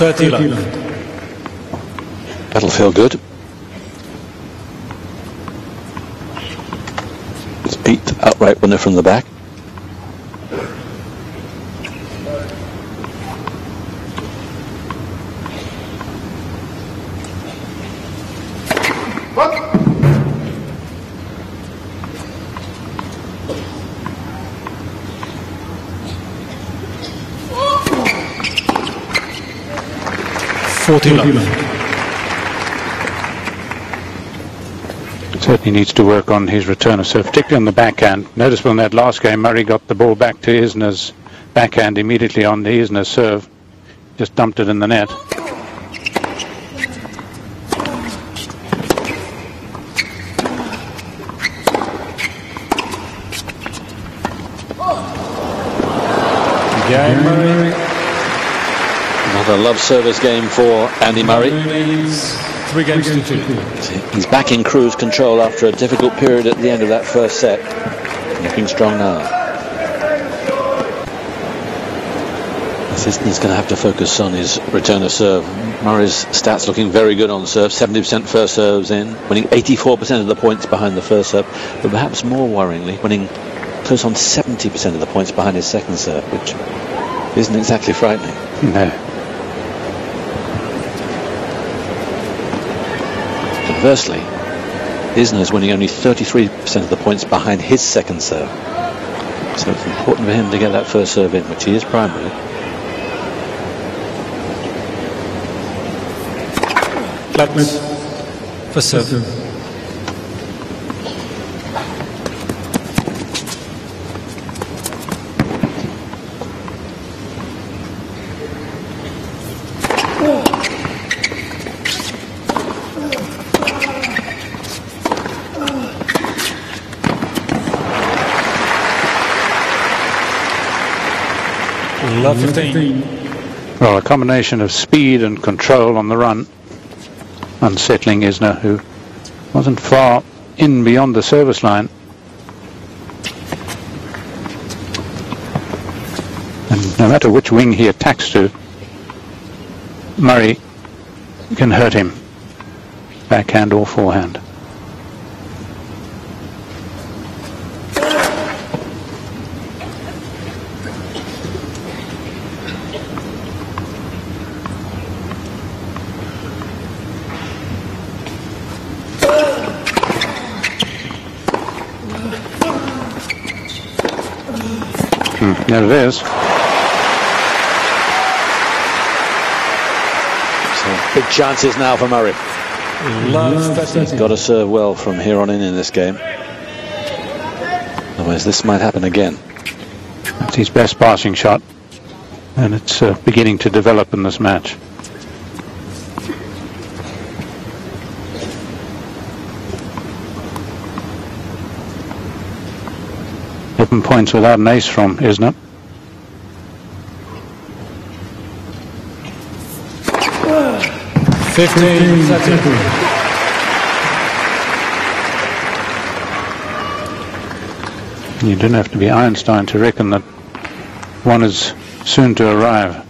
30 love. That'll feel good. It's beat outright winner from the back. Certainly needs to work on his return of serve, particularly on the backhand. Notice in that last game, Murray got the ball back to Isner's backhand immediately on the Isner serve. Just dumped it in the net. Game Murray. Another love service game for Andy Murray. 3 games to 2. He's back in cruise control after a difficult period at the end of that first set. Looking strong now. Isner's going to have to focus on his return of serve. Murray's stats looking very good on serve. 70% first serves in, winning 84% of the points behind the first serve, but perhaps more worryingly, winning close on 70% of the points behind his second serve, which isn't exactly frightening. No. Conversely, Isner's winning only 33% of the points behind his second serve. So it's important for him to get that first serve in, which he is primarily. Clubs for serve. Love 15. Well, a combination of speed and control on the run, unsettling Isner, who wasn't far in beyond the service line. And no matter which wing he attacks to, Murray can hurt him, backhand or forehand. There it is. So big chances now for Murray. He's got to serve well from here on in this game. Otherwise this might happen again. That's his best passing shot, and it's beginning to develop in this match. Points without an ace from Isner. You don't have to be Einstein to reckon that one is soon to arrive.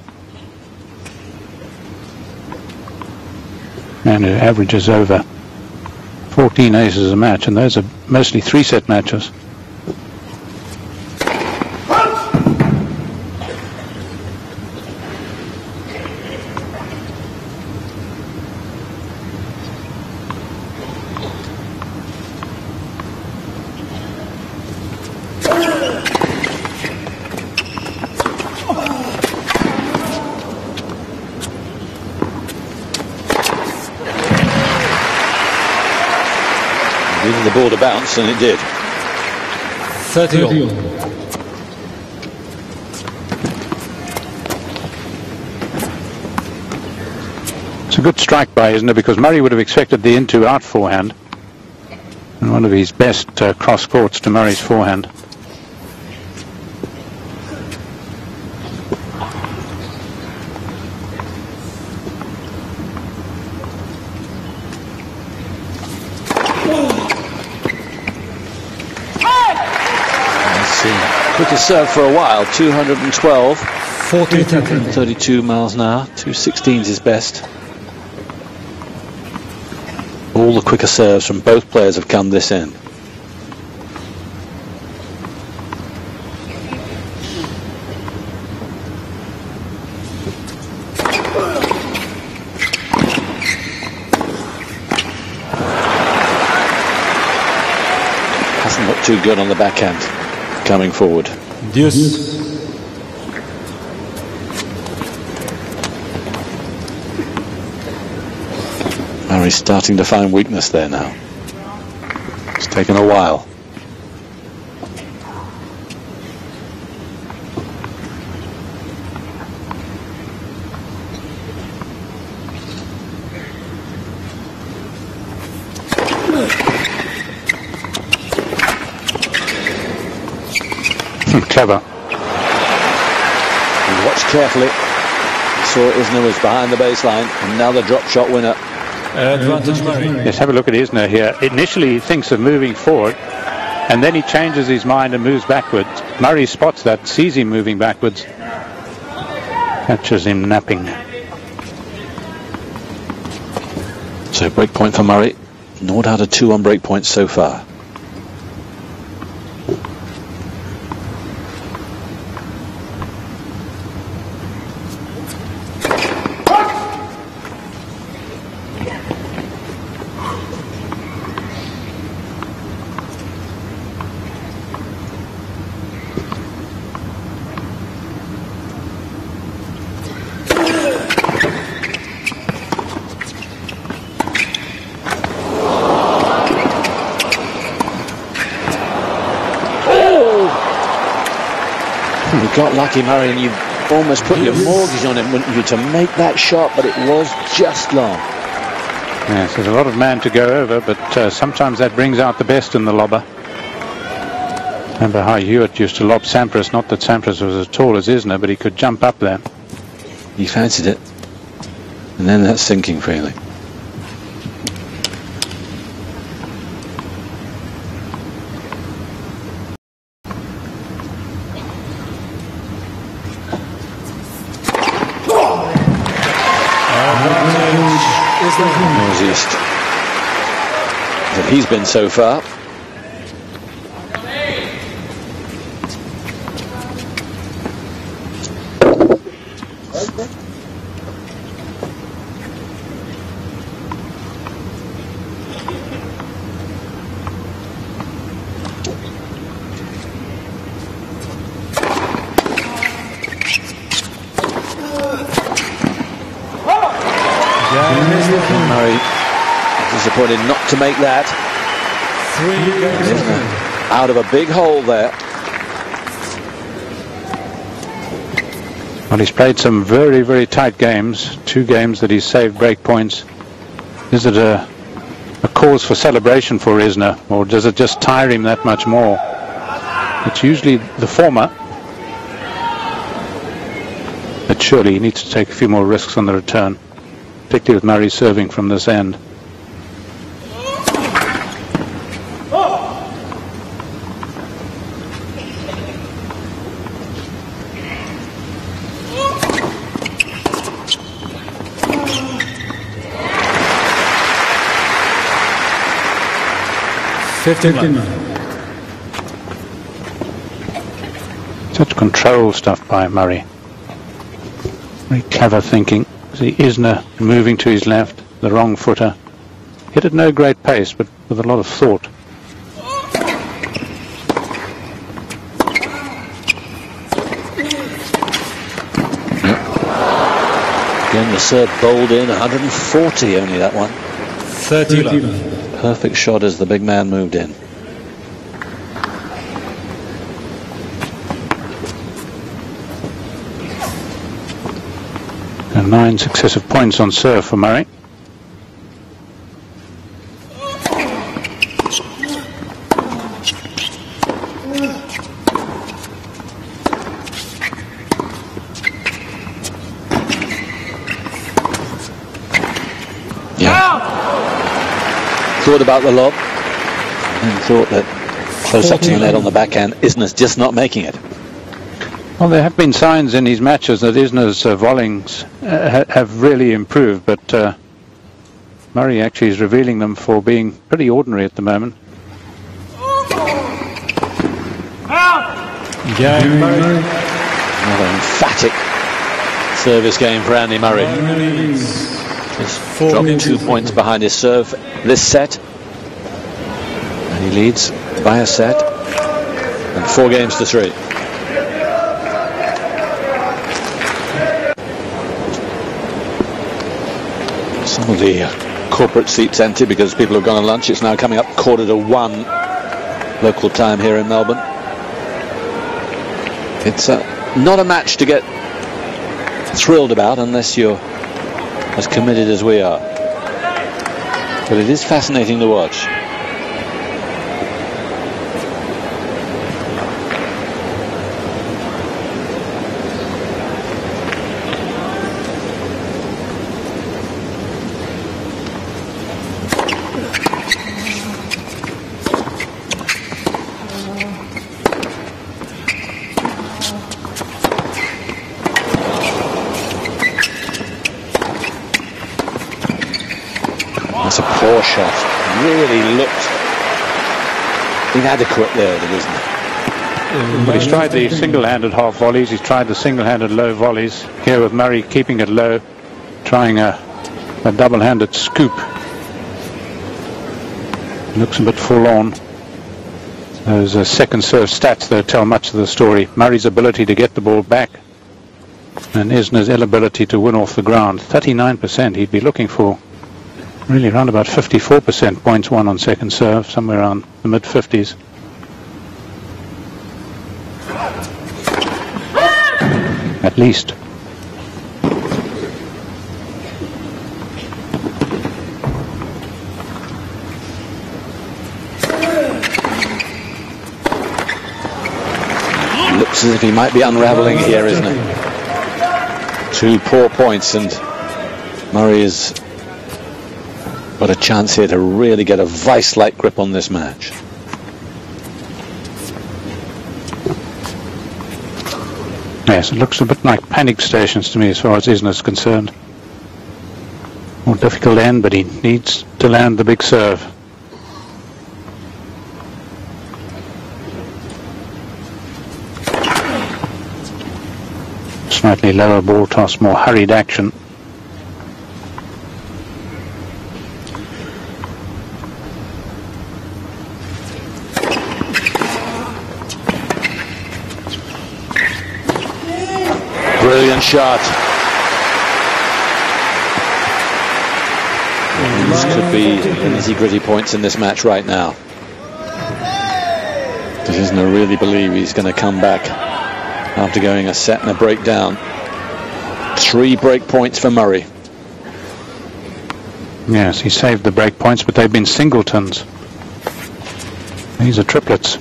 And it averages over 14 aces a match, and those are mostly 3-set matches. Needed the ball to bounce, and it did. 30 all. It's a good strike by Isner, because Murray would have expected the into out forehand, and one of his best cross courts to Murray's forehand. Quickest serve for a while, 212, 32 miles an hour, 216 is his best. All the quicker serves from both players have come this end. Hasn't looked too good on the backhand. Coming forward. Deuce. Murray's starting to find weakness there now. It's taken a while. Clever. Watched carefully. Saw Isner was behind the baseline, and now the drop shot winner. Advantage Murray. Let's have a look at Isner here. Initially he thinks of moving forward, and then he changes his mind and moves backwards. Murray spots that, sees him moving backwards, catches him napping. So break point for Murray. 0 out of 2 on break points so far. You got lucky, Murray, and you almost put your mortgage on him, wouldn't you, to make that shot, but it was just long. Yes, there's a lot of man to go over, but sometimes that brings out the best in the lobber. Remember how Hewitt used to lob Sampras, not that Sampras was as tall as Isner, but he could jump up there. He fancied it, and then that sinking feeling. Northeast that he's been so far. Murray disappointed not to make that. Out of a big hole there. Well, he's played some very, very tight games. 2 games that he's saved break points. Is it a cause for celebration for Isner, or does it just tire him that much more? It's usually the former. But surely he needs to take a few more risks on the return, particularly with Murray serving from this end. Such control stuff by Murray. Very clever thinking. See Isner moving to his left, the wrong footer. Hit at no great pace, but with a lot of thought. Again, the serve bowled in, 140 only that one. 30 love. Perfect shot as the big man moved in. And 9 successive points on serve for Murray. Thought about the lob and thought that close up to the net on the backhand. Isner's just not making it. Well, there have been signs in his matches that Isner's volleyings have really improved, but Murray actually is revealing them for being pretty ordinary at the moment. Another emphatic service game for Andy Murray. Just dropped 2 points behind his serve this set, and he leads by a set and 4 games to 3. Some of the corporate seats empty because people have gone on lunch. It's now coming up 1:45 local time here in Melbourne. It's not a match to get thrilled about unless you're as committed as we are, but it is fascinating to watch. That's a poor shot. Really looked inadequate there, isn't it? But he's tried the single-handed half volleys, he's tried the single-handed low volleys. Here with Murray keeping it low, trying a double-handed scoop. Looks a bit forlorn. Those second serve stats, though, tell much of the story. Murray's ability to get the ball back and Isner's inability to win off the ground. 39%, he'd be looking for really around about 54% points won on second serve, somewhere around the mid-50s. At least. Looks as if he might be unravelling here, isn't it? 2 poor points, and Murray has got a chance here to really get a vice-like grip on this match. Yes, it looks a bit like panic stations to me as far as Isner's concerned. More difficult end, but he needs to land the big serve. Slightly lower ball toss, more hurried action. Brilliant shot. These could be nitty-gritty points in this match right now. Does Isner really believe he's going to come back after going a set and a break down? 3 break points for Murray. Yes, he saved the break points, but they've been singletons. These are triplets.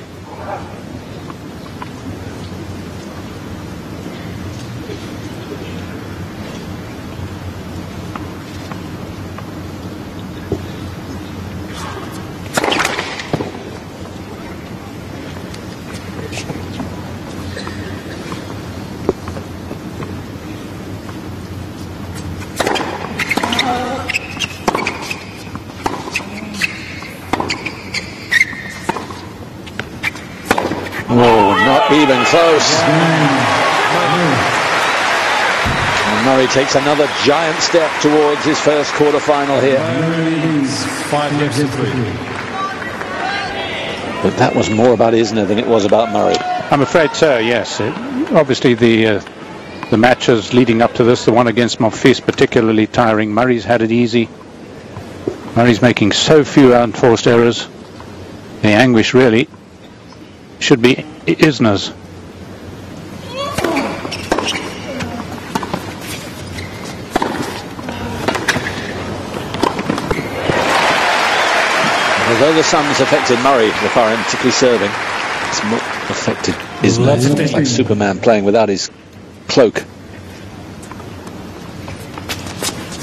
Even close. And Murray takes another giant step towards his first quarter-final here. But that was more about Isner than it was about Murray. I'm afraid so, yes. Obviously the matches leading up to this, the one against Monfils particularly tiring. Murray's had it easy. Murray's making so few unforced errors. The anguish really should be Isner's. Although the sun's affected Murray, the current, particularly serving, it's not affected Isner. It's like Superman playing without his cloak.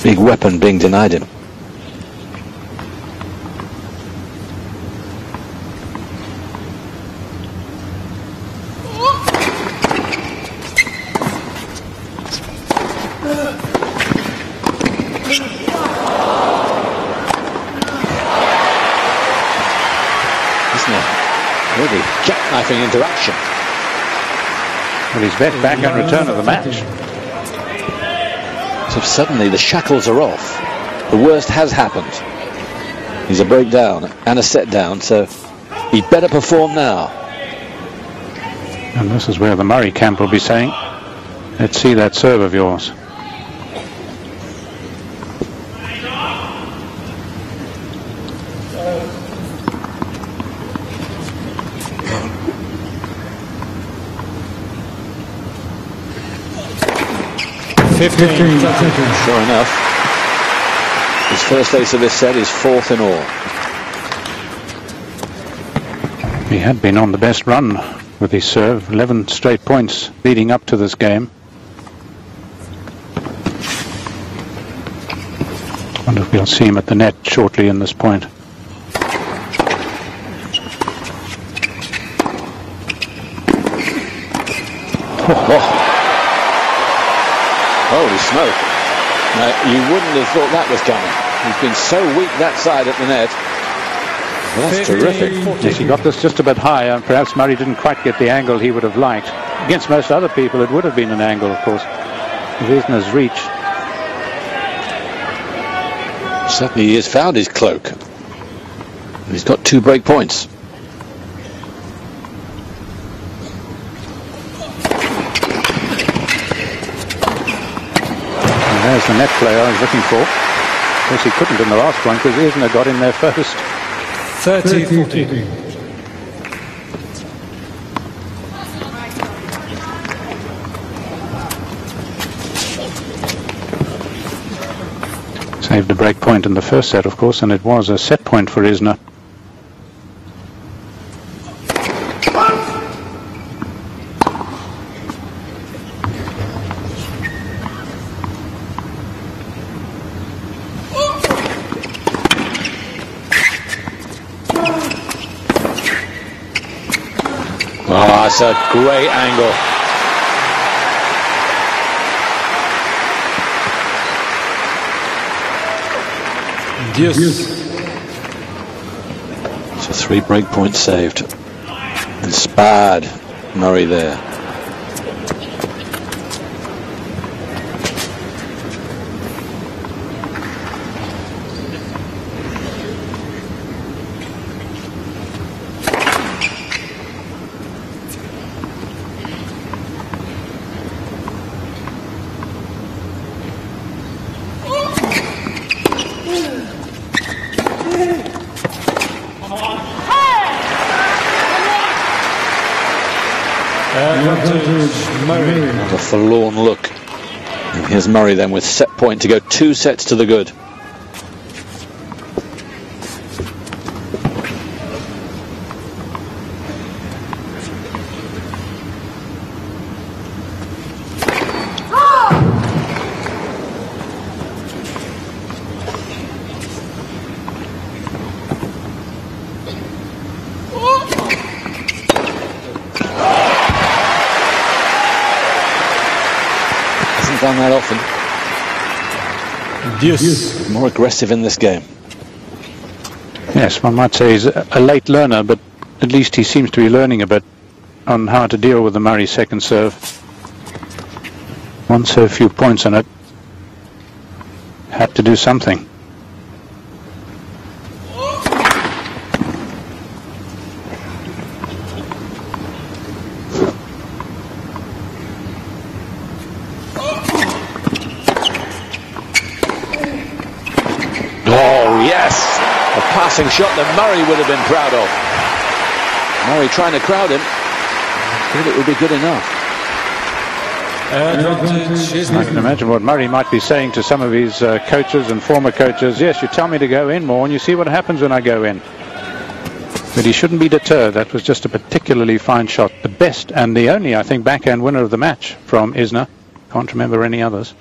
Big weapon being denied him. Really jackknifing into action. Well, he's back and return of the match. So suddenly the shackles are off. The worst has happened. He's a breakdown and a set down, so he'd better perform now. And this is where the Murray camp will be saying, let's see that serve of yours. Sure enough, his first ace of this set is 4th in all. He had been on the best run with his serve, 11 straight points leading up to this game. I wonder if we'll see him at the net shortly in this point. Holy smoke. Now, you wouldn't have thought that was coming. He's been so weak that side at the net. Well, that's terrific. Yes, he got this just a bit high, and perhaps Murray didn't quite get the angle he would have liked. Against most other people, it would have been an angle, of course. Isner's reach. Certainly he has found his cloak. He's got 2 break points. And there's the net player I was looking for. Of course, he couldn't in the last one because Isner got in there first. 30-40. Saved a break point in the first set, of course, and it was a set point for Isner. Oh, that's a great angle. Yes. So 3 break points saved. Inspired Murray there. A forlorn look. And here's Murray then with set point to go 2 sets to the good. Done that often. Yes. More aggressive in this game. Yes, one might say he's a late learner, but at least he seems to be learning a bit on how to deal with the Murray second serve. Won so few points on it. Had to do something. A passing shot that Murray would have been proud of. Murray trying to crowd him. Thought it would be good enough. I can imagine what Murray might be saying to some of his coaches and former coaches. Yes, you tell me to go in more and you see what happens when I go in. But he shouldn't be deterred. That was just a particularly fine shot. The best and the only, I think, backhand winner of the match from Isner. Can't remember any others.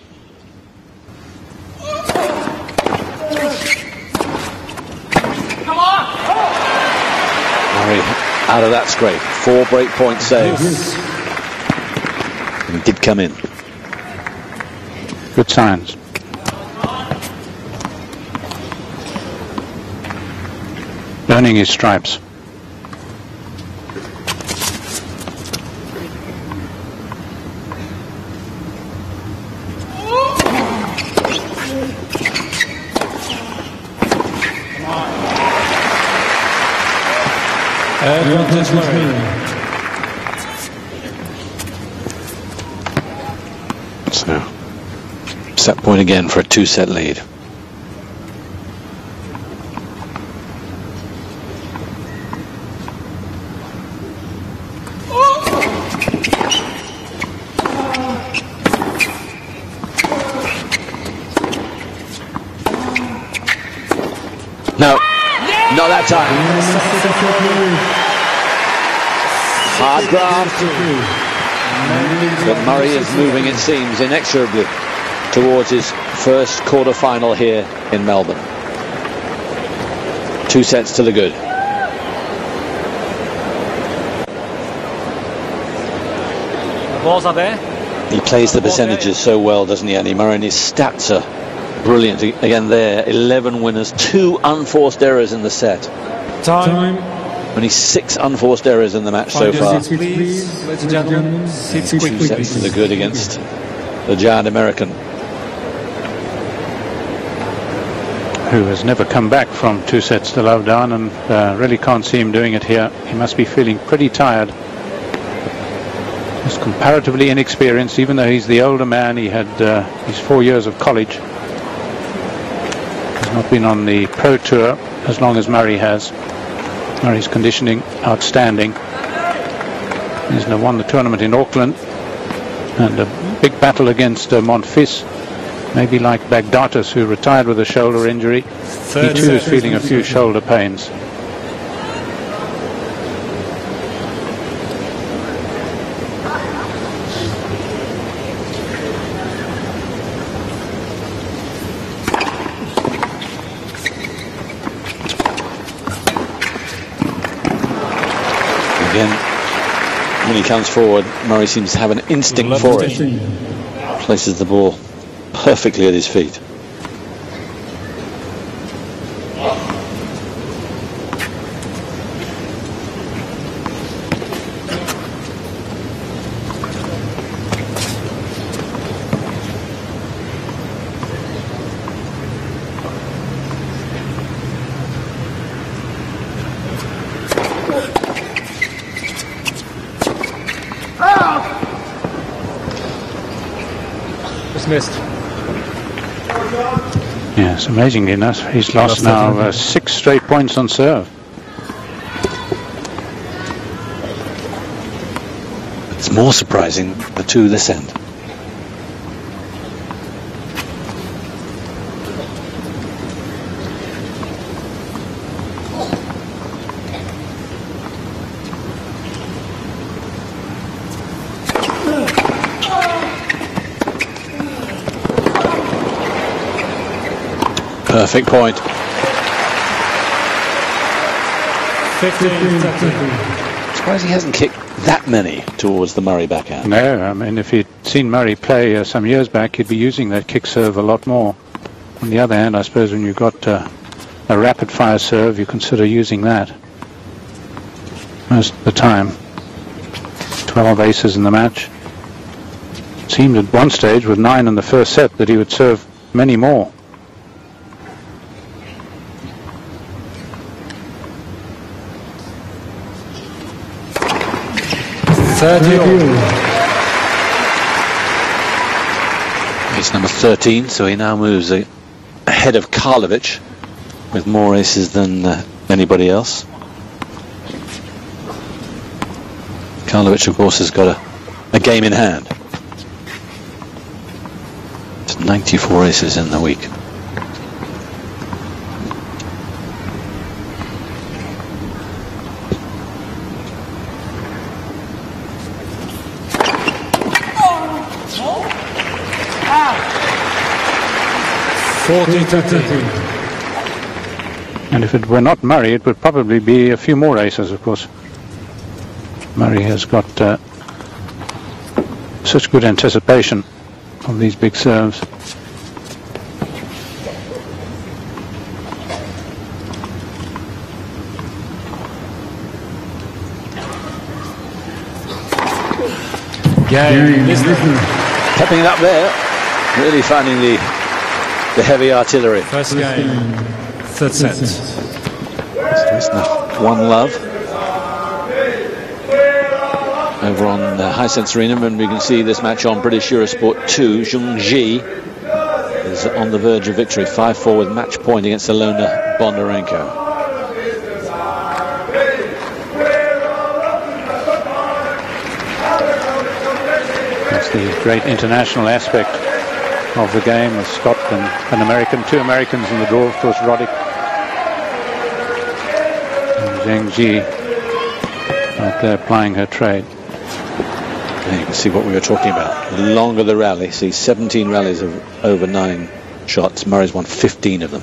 Out of that scrape, 4 break point saves. And he did come in. Good signs. Earning his stripes. Advantage Murray. So, set point again for a 2-set lead. No, not that time. Hard graft, but Murray is moving, it seems, inexorably towards his first quarter-final here in Melbourne. 2 sets to the good. The balls are there. He plays the percentages so well, doesn't he, Annie Murray? And his stats are Brilliant again there. 11 winners, 2 unforced errors in the set. Time. Only 6 unforced errors in the match so far. Seats, please, ladies and gentlemen. Seats 2 quickly, sets to please. the good against the giant American, who has never come back from 2 sets to love down, and really can't see him doing it here. He must be feeling pretty tired. He's comparatively inexperienced, even though he's the older man. He had his 4 years of college. He's not been on the pro tour as long as Murray has. Murray's conditioning outstanding. Isner won the tournament in Auckland, and a big battle against Monfils. Maybe like Bagdatis, who retired with a shoulder injury. He too is feeling a few shoulder pains. again, when he comes forward, Murray seems to have an instinct for it. Places the ball perfectly at his feet. Missed. Yes, amazingly enough, he's lost now 6 straight points on serve. It's more surprising, the two this end. Perfect point. 15. Surprised he hasn't kicked that many towards the Murray backhand. No, I mean, if you'd seen Murray play some years back, he'd be using that kick serve a lot more. On the other hand, I suppose when you've got a rapid fire serve, you consider using that most of the time. 12 aces in the match. It seemed at one stage with 9 in the first set that he would serve many more. It's number 13, so he now moves ahead of Karlovic with more aces than anybody else. Karlovic, of course, has got a game in hand. It's 94 aces in the week. And if it were not Murray, it would probably be a few more aces, of course. Murray has got such good anticipation of these big serves. Pepping it up there, really finding the heavy artillery. First game, third set. Isner, 1 love. Over on the Hisense Arena, and we can see this match on British Eurosport 2. Zheng Ji is on the verge of victory, 5-4 with match point against Ilona Bondarenko. That's the great international aspect of the game, with Scotland, an American, 2 Americans in the draw, of course, Roddick and Zheng Ji out there plying her trade. And you can see what we were talking about. The longer the rally, see 17 rallies of over 9 shots. Murray's won 15 of them.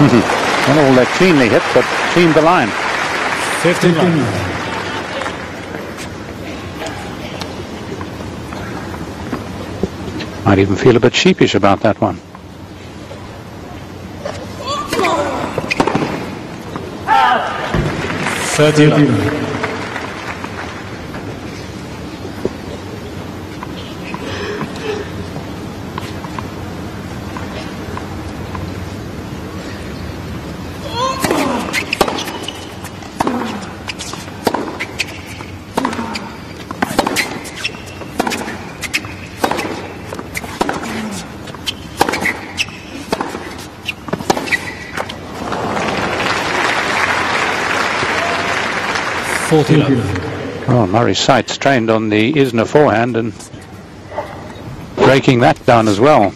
Not all that cleanly hit, but cleaned the line. 59. Might even feel a bit sheepish about that one. Oh, Murray's sights trained on the Isner forehand and breaking that down as well.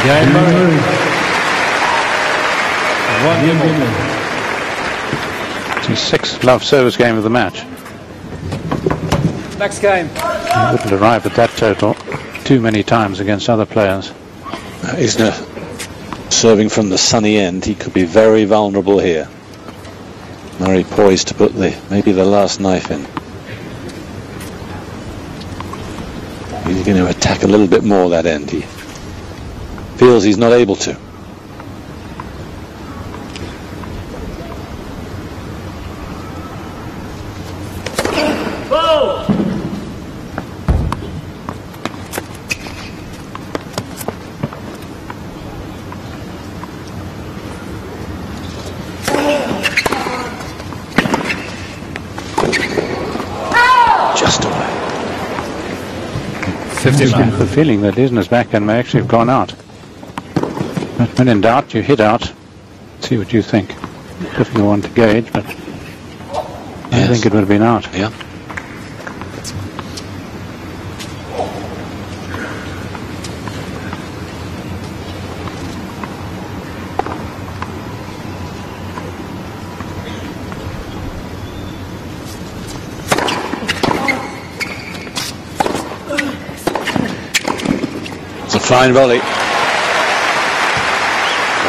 Game Murray. 1 game over. It's his 6th love service game of the match. Next game. He wouldn't arrive at that total too many times against other players. Isner serving from the sunny end. He could be very vulnerable here. Murray poised to put maybe the last knife in. He's going to attack a little bit more that end. He feels he's not able to. I have the feeling that Isner's backhand may actually have gone out. But when in doubt, you hit out. See what you think. Difficult one to gauge, but I think it would have been out. Yeah. Fine volley. The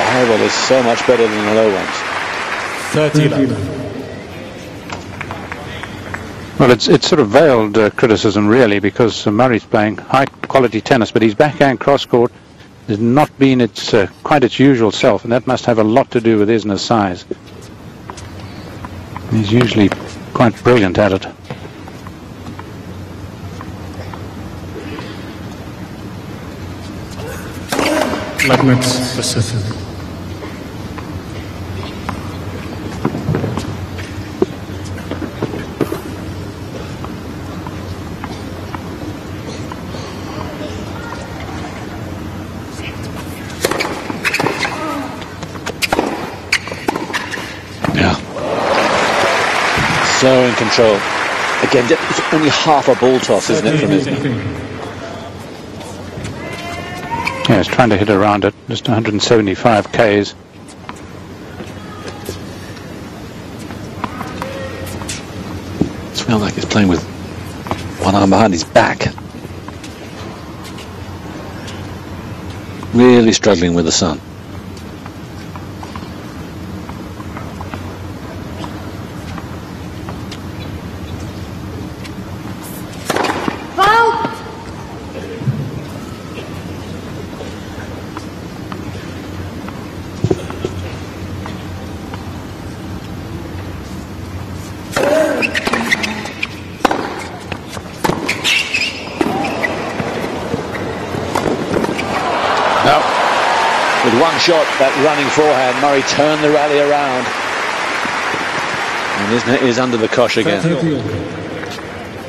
high volley is so much better than the low ones. 30. Well, it's sort of veiled criticism, really, because Murray's playing high-quality tennis, but his backhand cross-court has not been quite its usual self, and that must have a lot to do with Isner's size. He's usually quite brilliant at it. Pacific. Yeah. So in control. Again, it's only half a ball toss, isn't it, from Isner? Yeah, he's trying to hit around it, just 175 Ks. It smells like he's playing with one arm behind his back. Really struggling with the sun. With one shot, that running forehand, Murray turned the rally around. And Isner is under the cosh again.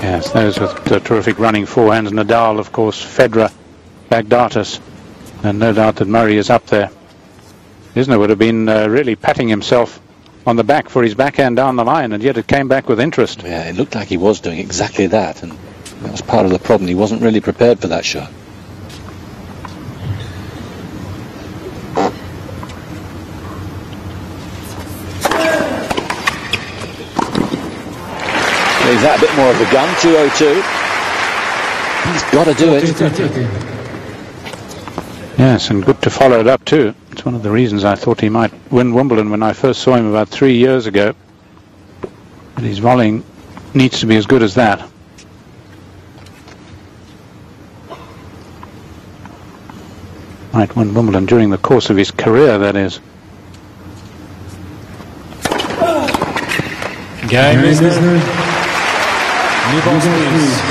Yes, those with the terrific running forehands. Nadal, of course, Federer, Baghdatis. And no doubt that Murray is up there. Isner would have been really patting himself on the back for his backhand down the line, and yet it came back with interest. Yeah, it looked like he was doing exactly that, and that was part of the problem. He wasn't really prepared for that shot. Give that a bit more of a gun. 202. He's got to do it. Yes, and good to follow it up too. It's one of the reasons I thought he might win Wimbledon when I first saw him about 3 years ago. But his volleying needs to be as good as that. Might win Wimbledon during the course of his career, that is. Game Isner. New balls, please.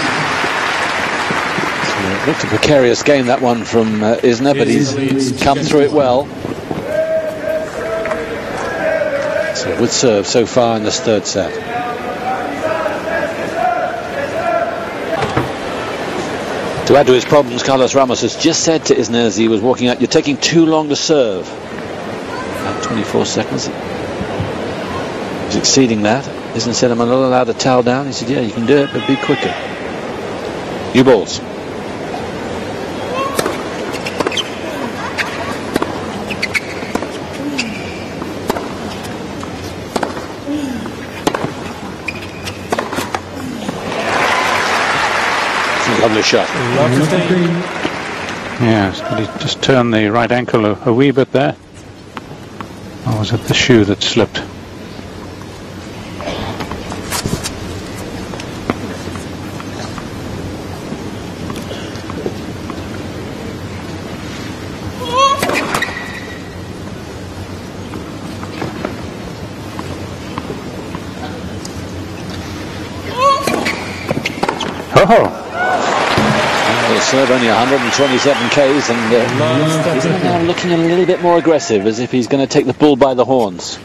It looked a precarious game, that one from Isner, but he's come through it well. So with serve so far in this third set. To add to his problems, Carlos Ramos has just said to Isner as he was walking out, "You're taking too long to serve." About 24 seconds. He's exceeding that. Isner said, "Am I not allowed to towel down?" He said, "Yeah, you can do it, but be quicker." New balls. Lovely shot. Yes, but he just turned the right ankle a wee bit there. Or was it the shoe that slipped? Oh! Serve only 127 Ks, and he's now looking a little bit more aggressive, as if he's going to take the bull by the horns.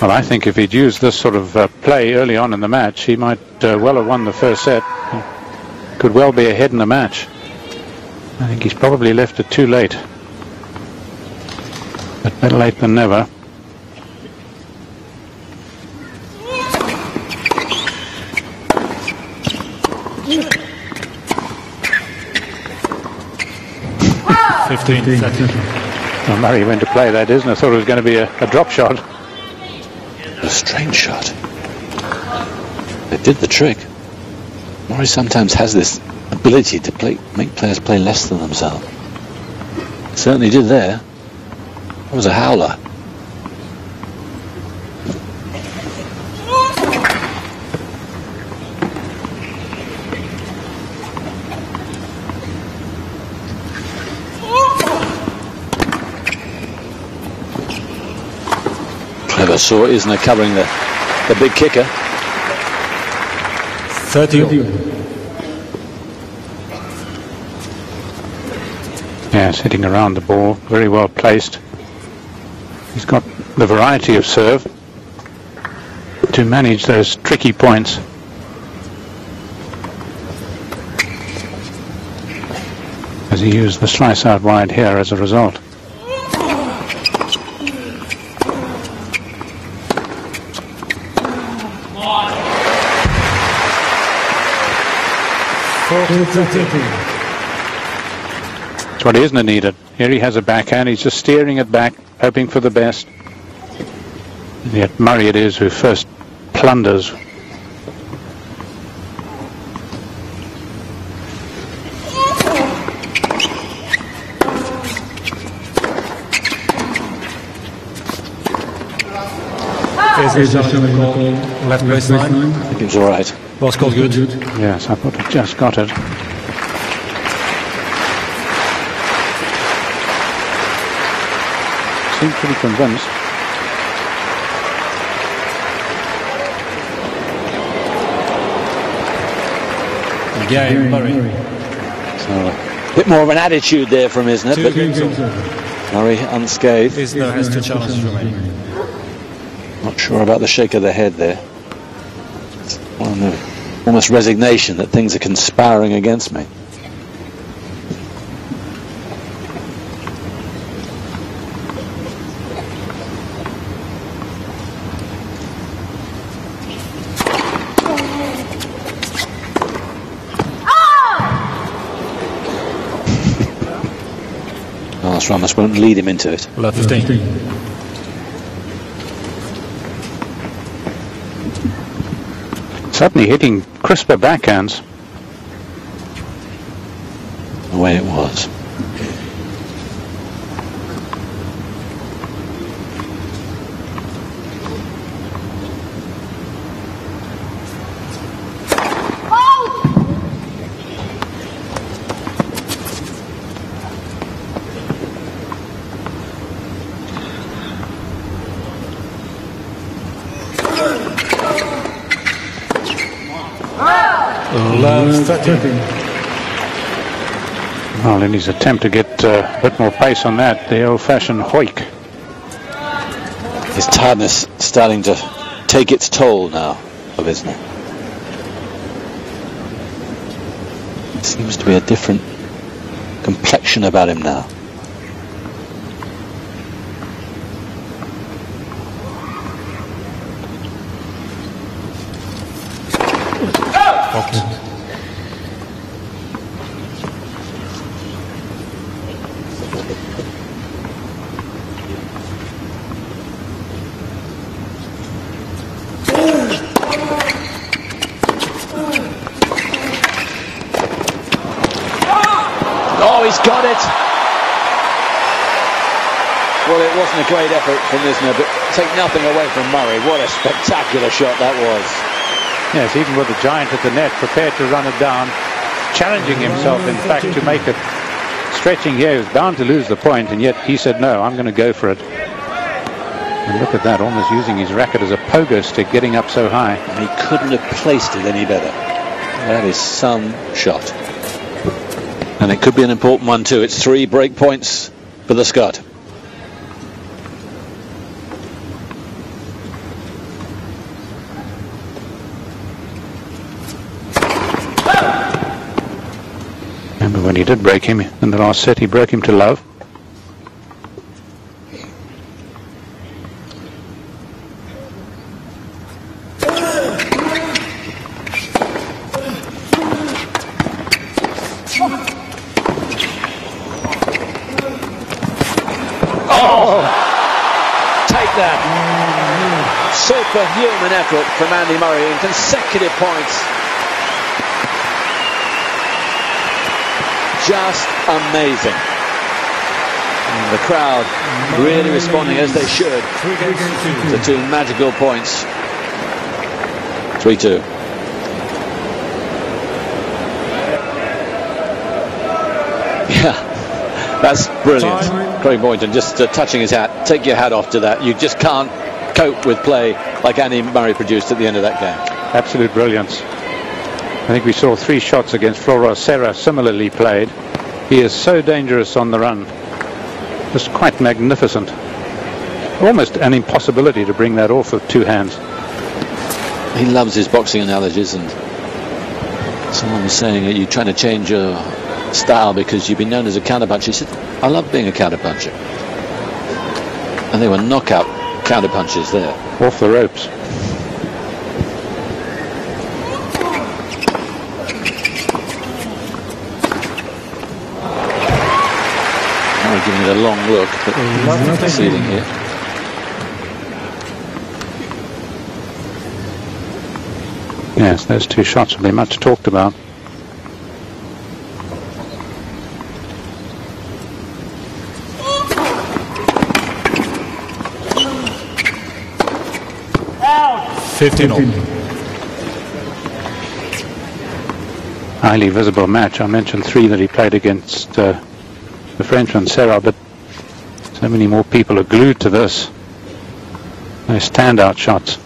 Well, I think if he'd used this sort of play early on in the match, he might well have won the first set. He could well be ahead in the match. I think he's probably left it too late. But better late than never. Well, Murray went to play that, isn't it? I thought it was going to be a drop shot. A strange shot. It did the trick. Murray sometimes has this ability to make players play less than themselves. Certainly did there. That was a howler. Clever saw Isner covering the big kicker. 30. Yes, hitting around the ball, very well placed. He's got the variety of serve to manage those tricky points. As he used the slice out wide here as a result. That's what Isner needed. Here he has a backhand, he's just steering it back, hoping for the best. And yet Murray it is who first plunders. Left baseline. I think it was all right. Ball's called good. Yes, I thought he just got it. Seemed pretty convinced. Again, Murray. So a bit more of an attitude there from Isner, but Murray unscathed. Isner has 2 challenges remaining. Not sure about the shake of the head there. It's one of almost resignation that things are conspiring against me. Carlos Ramos won't lead him into it. Left 15. Suddenly hitting crisper backhands. The way it was. Love 13. Well, in his attempt to get a bit more pace on that, the old-fashioned hoik. His tiredness starting to take its toll now of Isner. Seems to be a different complexion about him now. He's got it. Well, it wasn't a great effort from Isner, but take nothing away from Murray. What a spectacular shot that was. Yes, even with the giant at the net, prepared to run it down, challenging himself, in fact, to make it. Stretching here, he was bound to lose the point, and yet he said, no, I'm going to go for it. And look at that, almost using his racket as a pogo stick, getting up so high. And he couldn't have placed it any better. That is some shot. And it could be an important one too. It's 3 break points for the Scot. Remember when he did break him in the last set, he broke him to love. Superhuman effort from Andy Murray in consecutive points. Just amazing. And the crowd really responding as they should to 2 magical points. 3-2. Yeah, that's brilliant. Craig Boynton just touching his hat. Take your hat off to that. You just can't cope with play like Andy Murray produced at the end of that game. Absolute brilliance. I think we saw 3 shots against Flora Serra similarly played. He is so dangerous on the run. Just quite magnificent. Almost an impossibility to bring that off with 2 hands. He loves his boxing analogies, and someone was saying, are you trying to change your style because you've been known as a counterpuncher? He said, I love being a counterpuncher. And they were knockout counter punches there. Off the ropes. Now giving it a long look, but proceeding here. Yes, those 2 shots will be much talked about. Highly visible match. I mentioned 3 that he played against the Frenchman Serra, but so many more people are glued to this. No standout shots.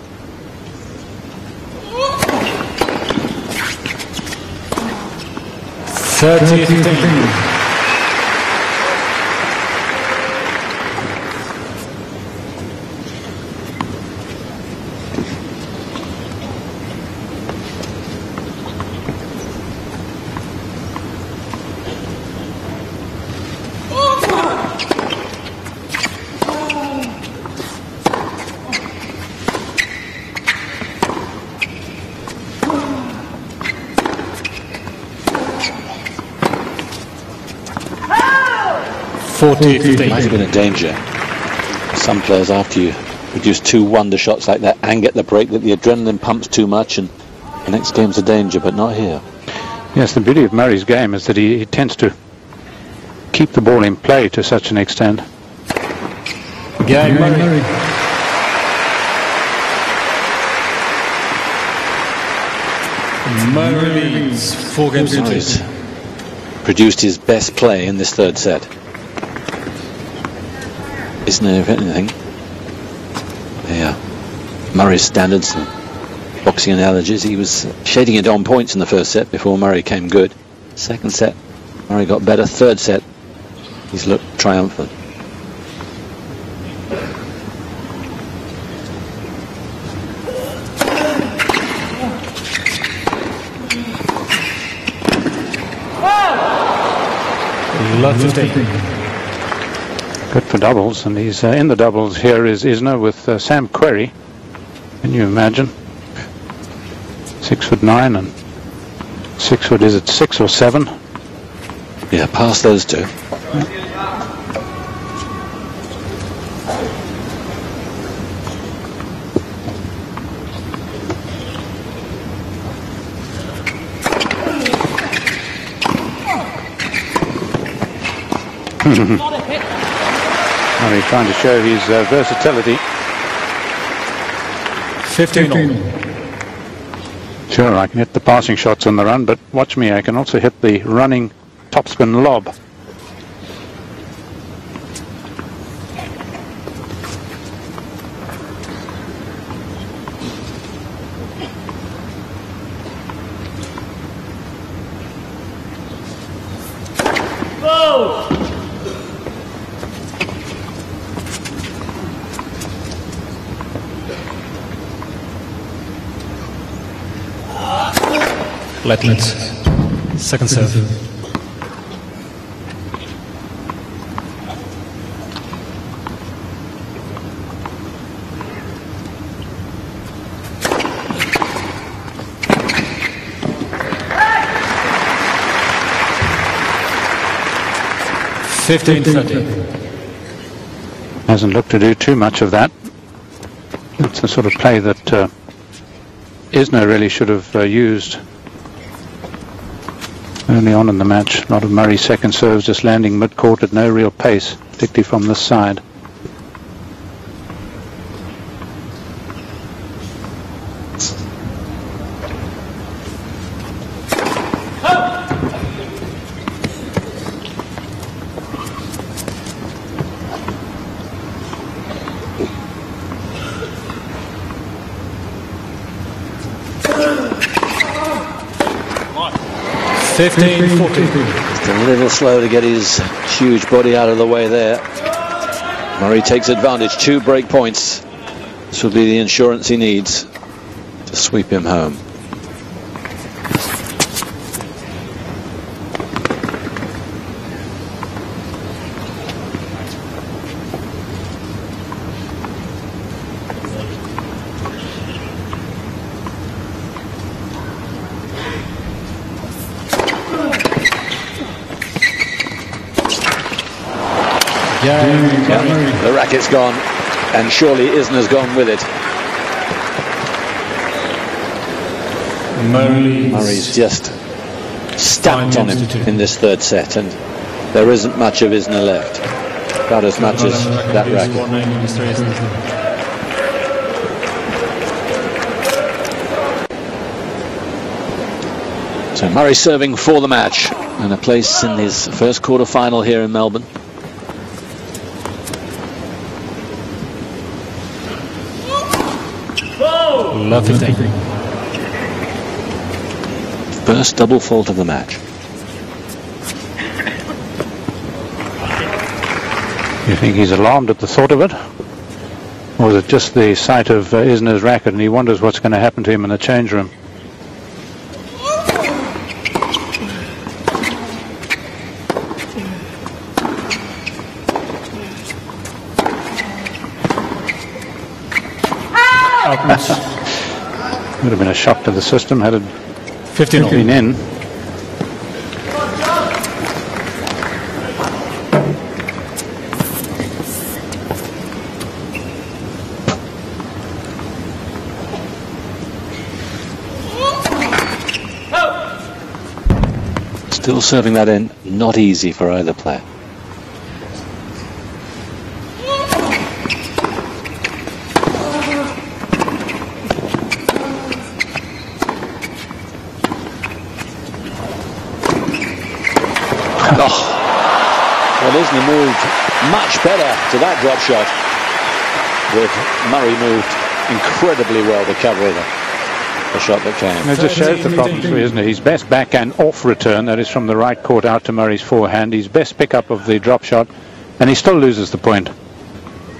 It might have been a danger. Some players, after you produce 2 wonder shots like that and get the break, that the adrenaline pumps too much and The next game's a danger, but not here. Yes, the beauty of Murray's game is that he tends to keep the ball in play to such an extent. Game Murray. Murray leads 4 games to 2. Produced his best play in this third set. Isner, if anything, Murray's standards and boxing analogies, he was shading it on points in the first set before Murray came good. Second set, Murray got better. Third set, he's looked triumphant. Good for doubles, and he's in the doubles here is Isner with Sam Querrey. Can you imagine? 6'9" and 6 foot, is it 6 or 7? Yeah, past those two. Well, he's trying to show his versatility. 15. Sure, I can hit the passing shots on the run, but watch me, I can also hit the running topspin lob. Letland, second serve. Hasn't looked to do too much of that. It's the sort of play that Isner really should have used early on in the match. A lot of Murray's second serves just landing mid-court at no real pace, particularly from this side. Just a little slow to get his huge body out of the way there. Murray takes advantage. 2 break points. This will be the insurance he needs to sweep him home. The racket's gone, and surely Isner's gone with it. Murray's just stamped on him in this third set, and there isn't much of Isner left. About as much as that racket. So Murray serving for the match, and a place in his first quarter-final here in Melbourne. First double fault of the match. You think he's alarmed at the thought of it? Or is it just the sight of Isner's racket and he wonders what's going to happen to him in the change room? Would have been a shock to the system had it 15 been in. Still serving that in, not easy for either player. Well, Isner moved much better to that drop shot, with Murray moved incredibly well to cover the shot that came. It just shows the problems for Isner. His best backhand off return, that is from the right court out to Murray's forehand, his best pickup of the drop shot, and he still loses the point.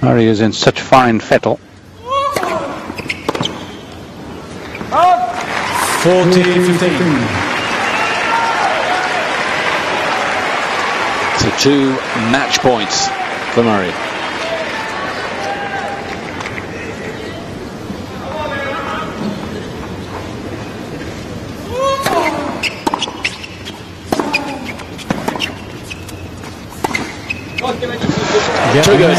Murray is in such fine fettle. 14-15. So 2 match points for Murray. Too good.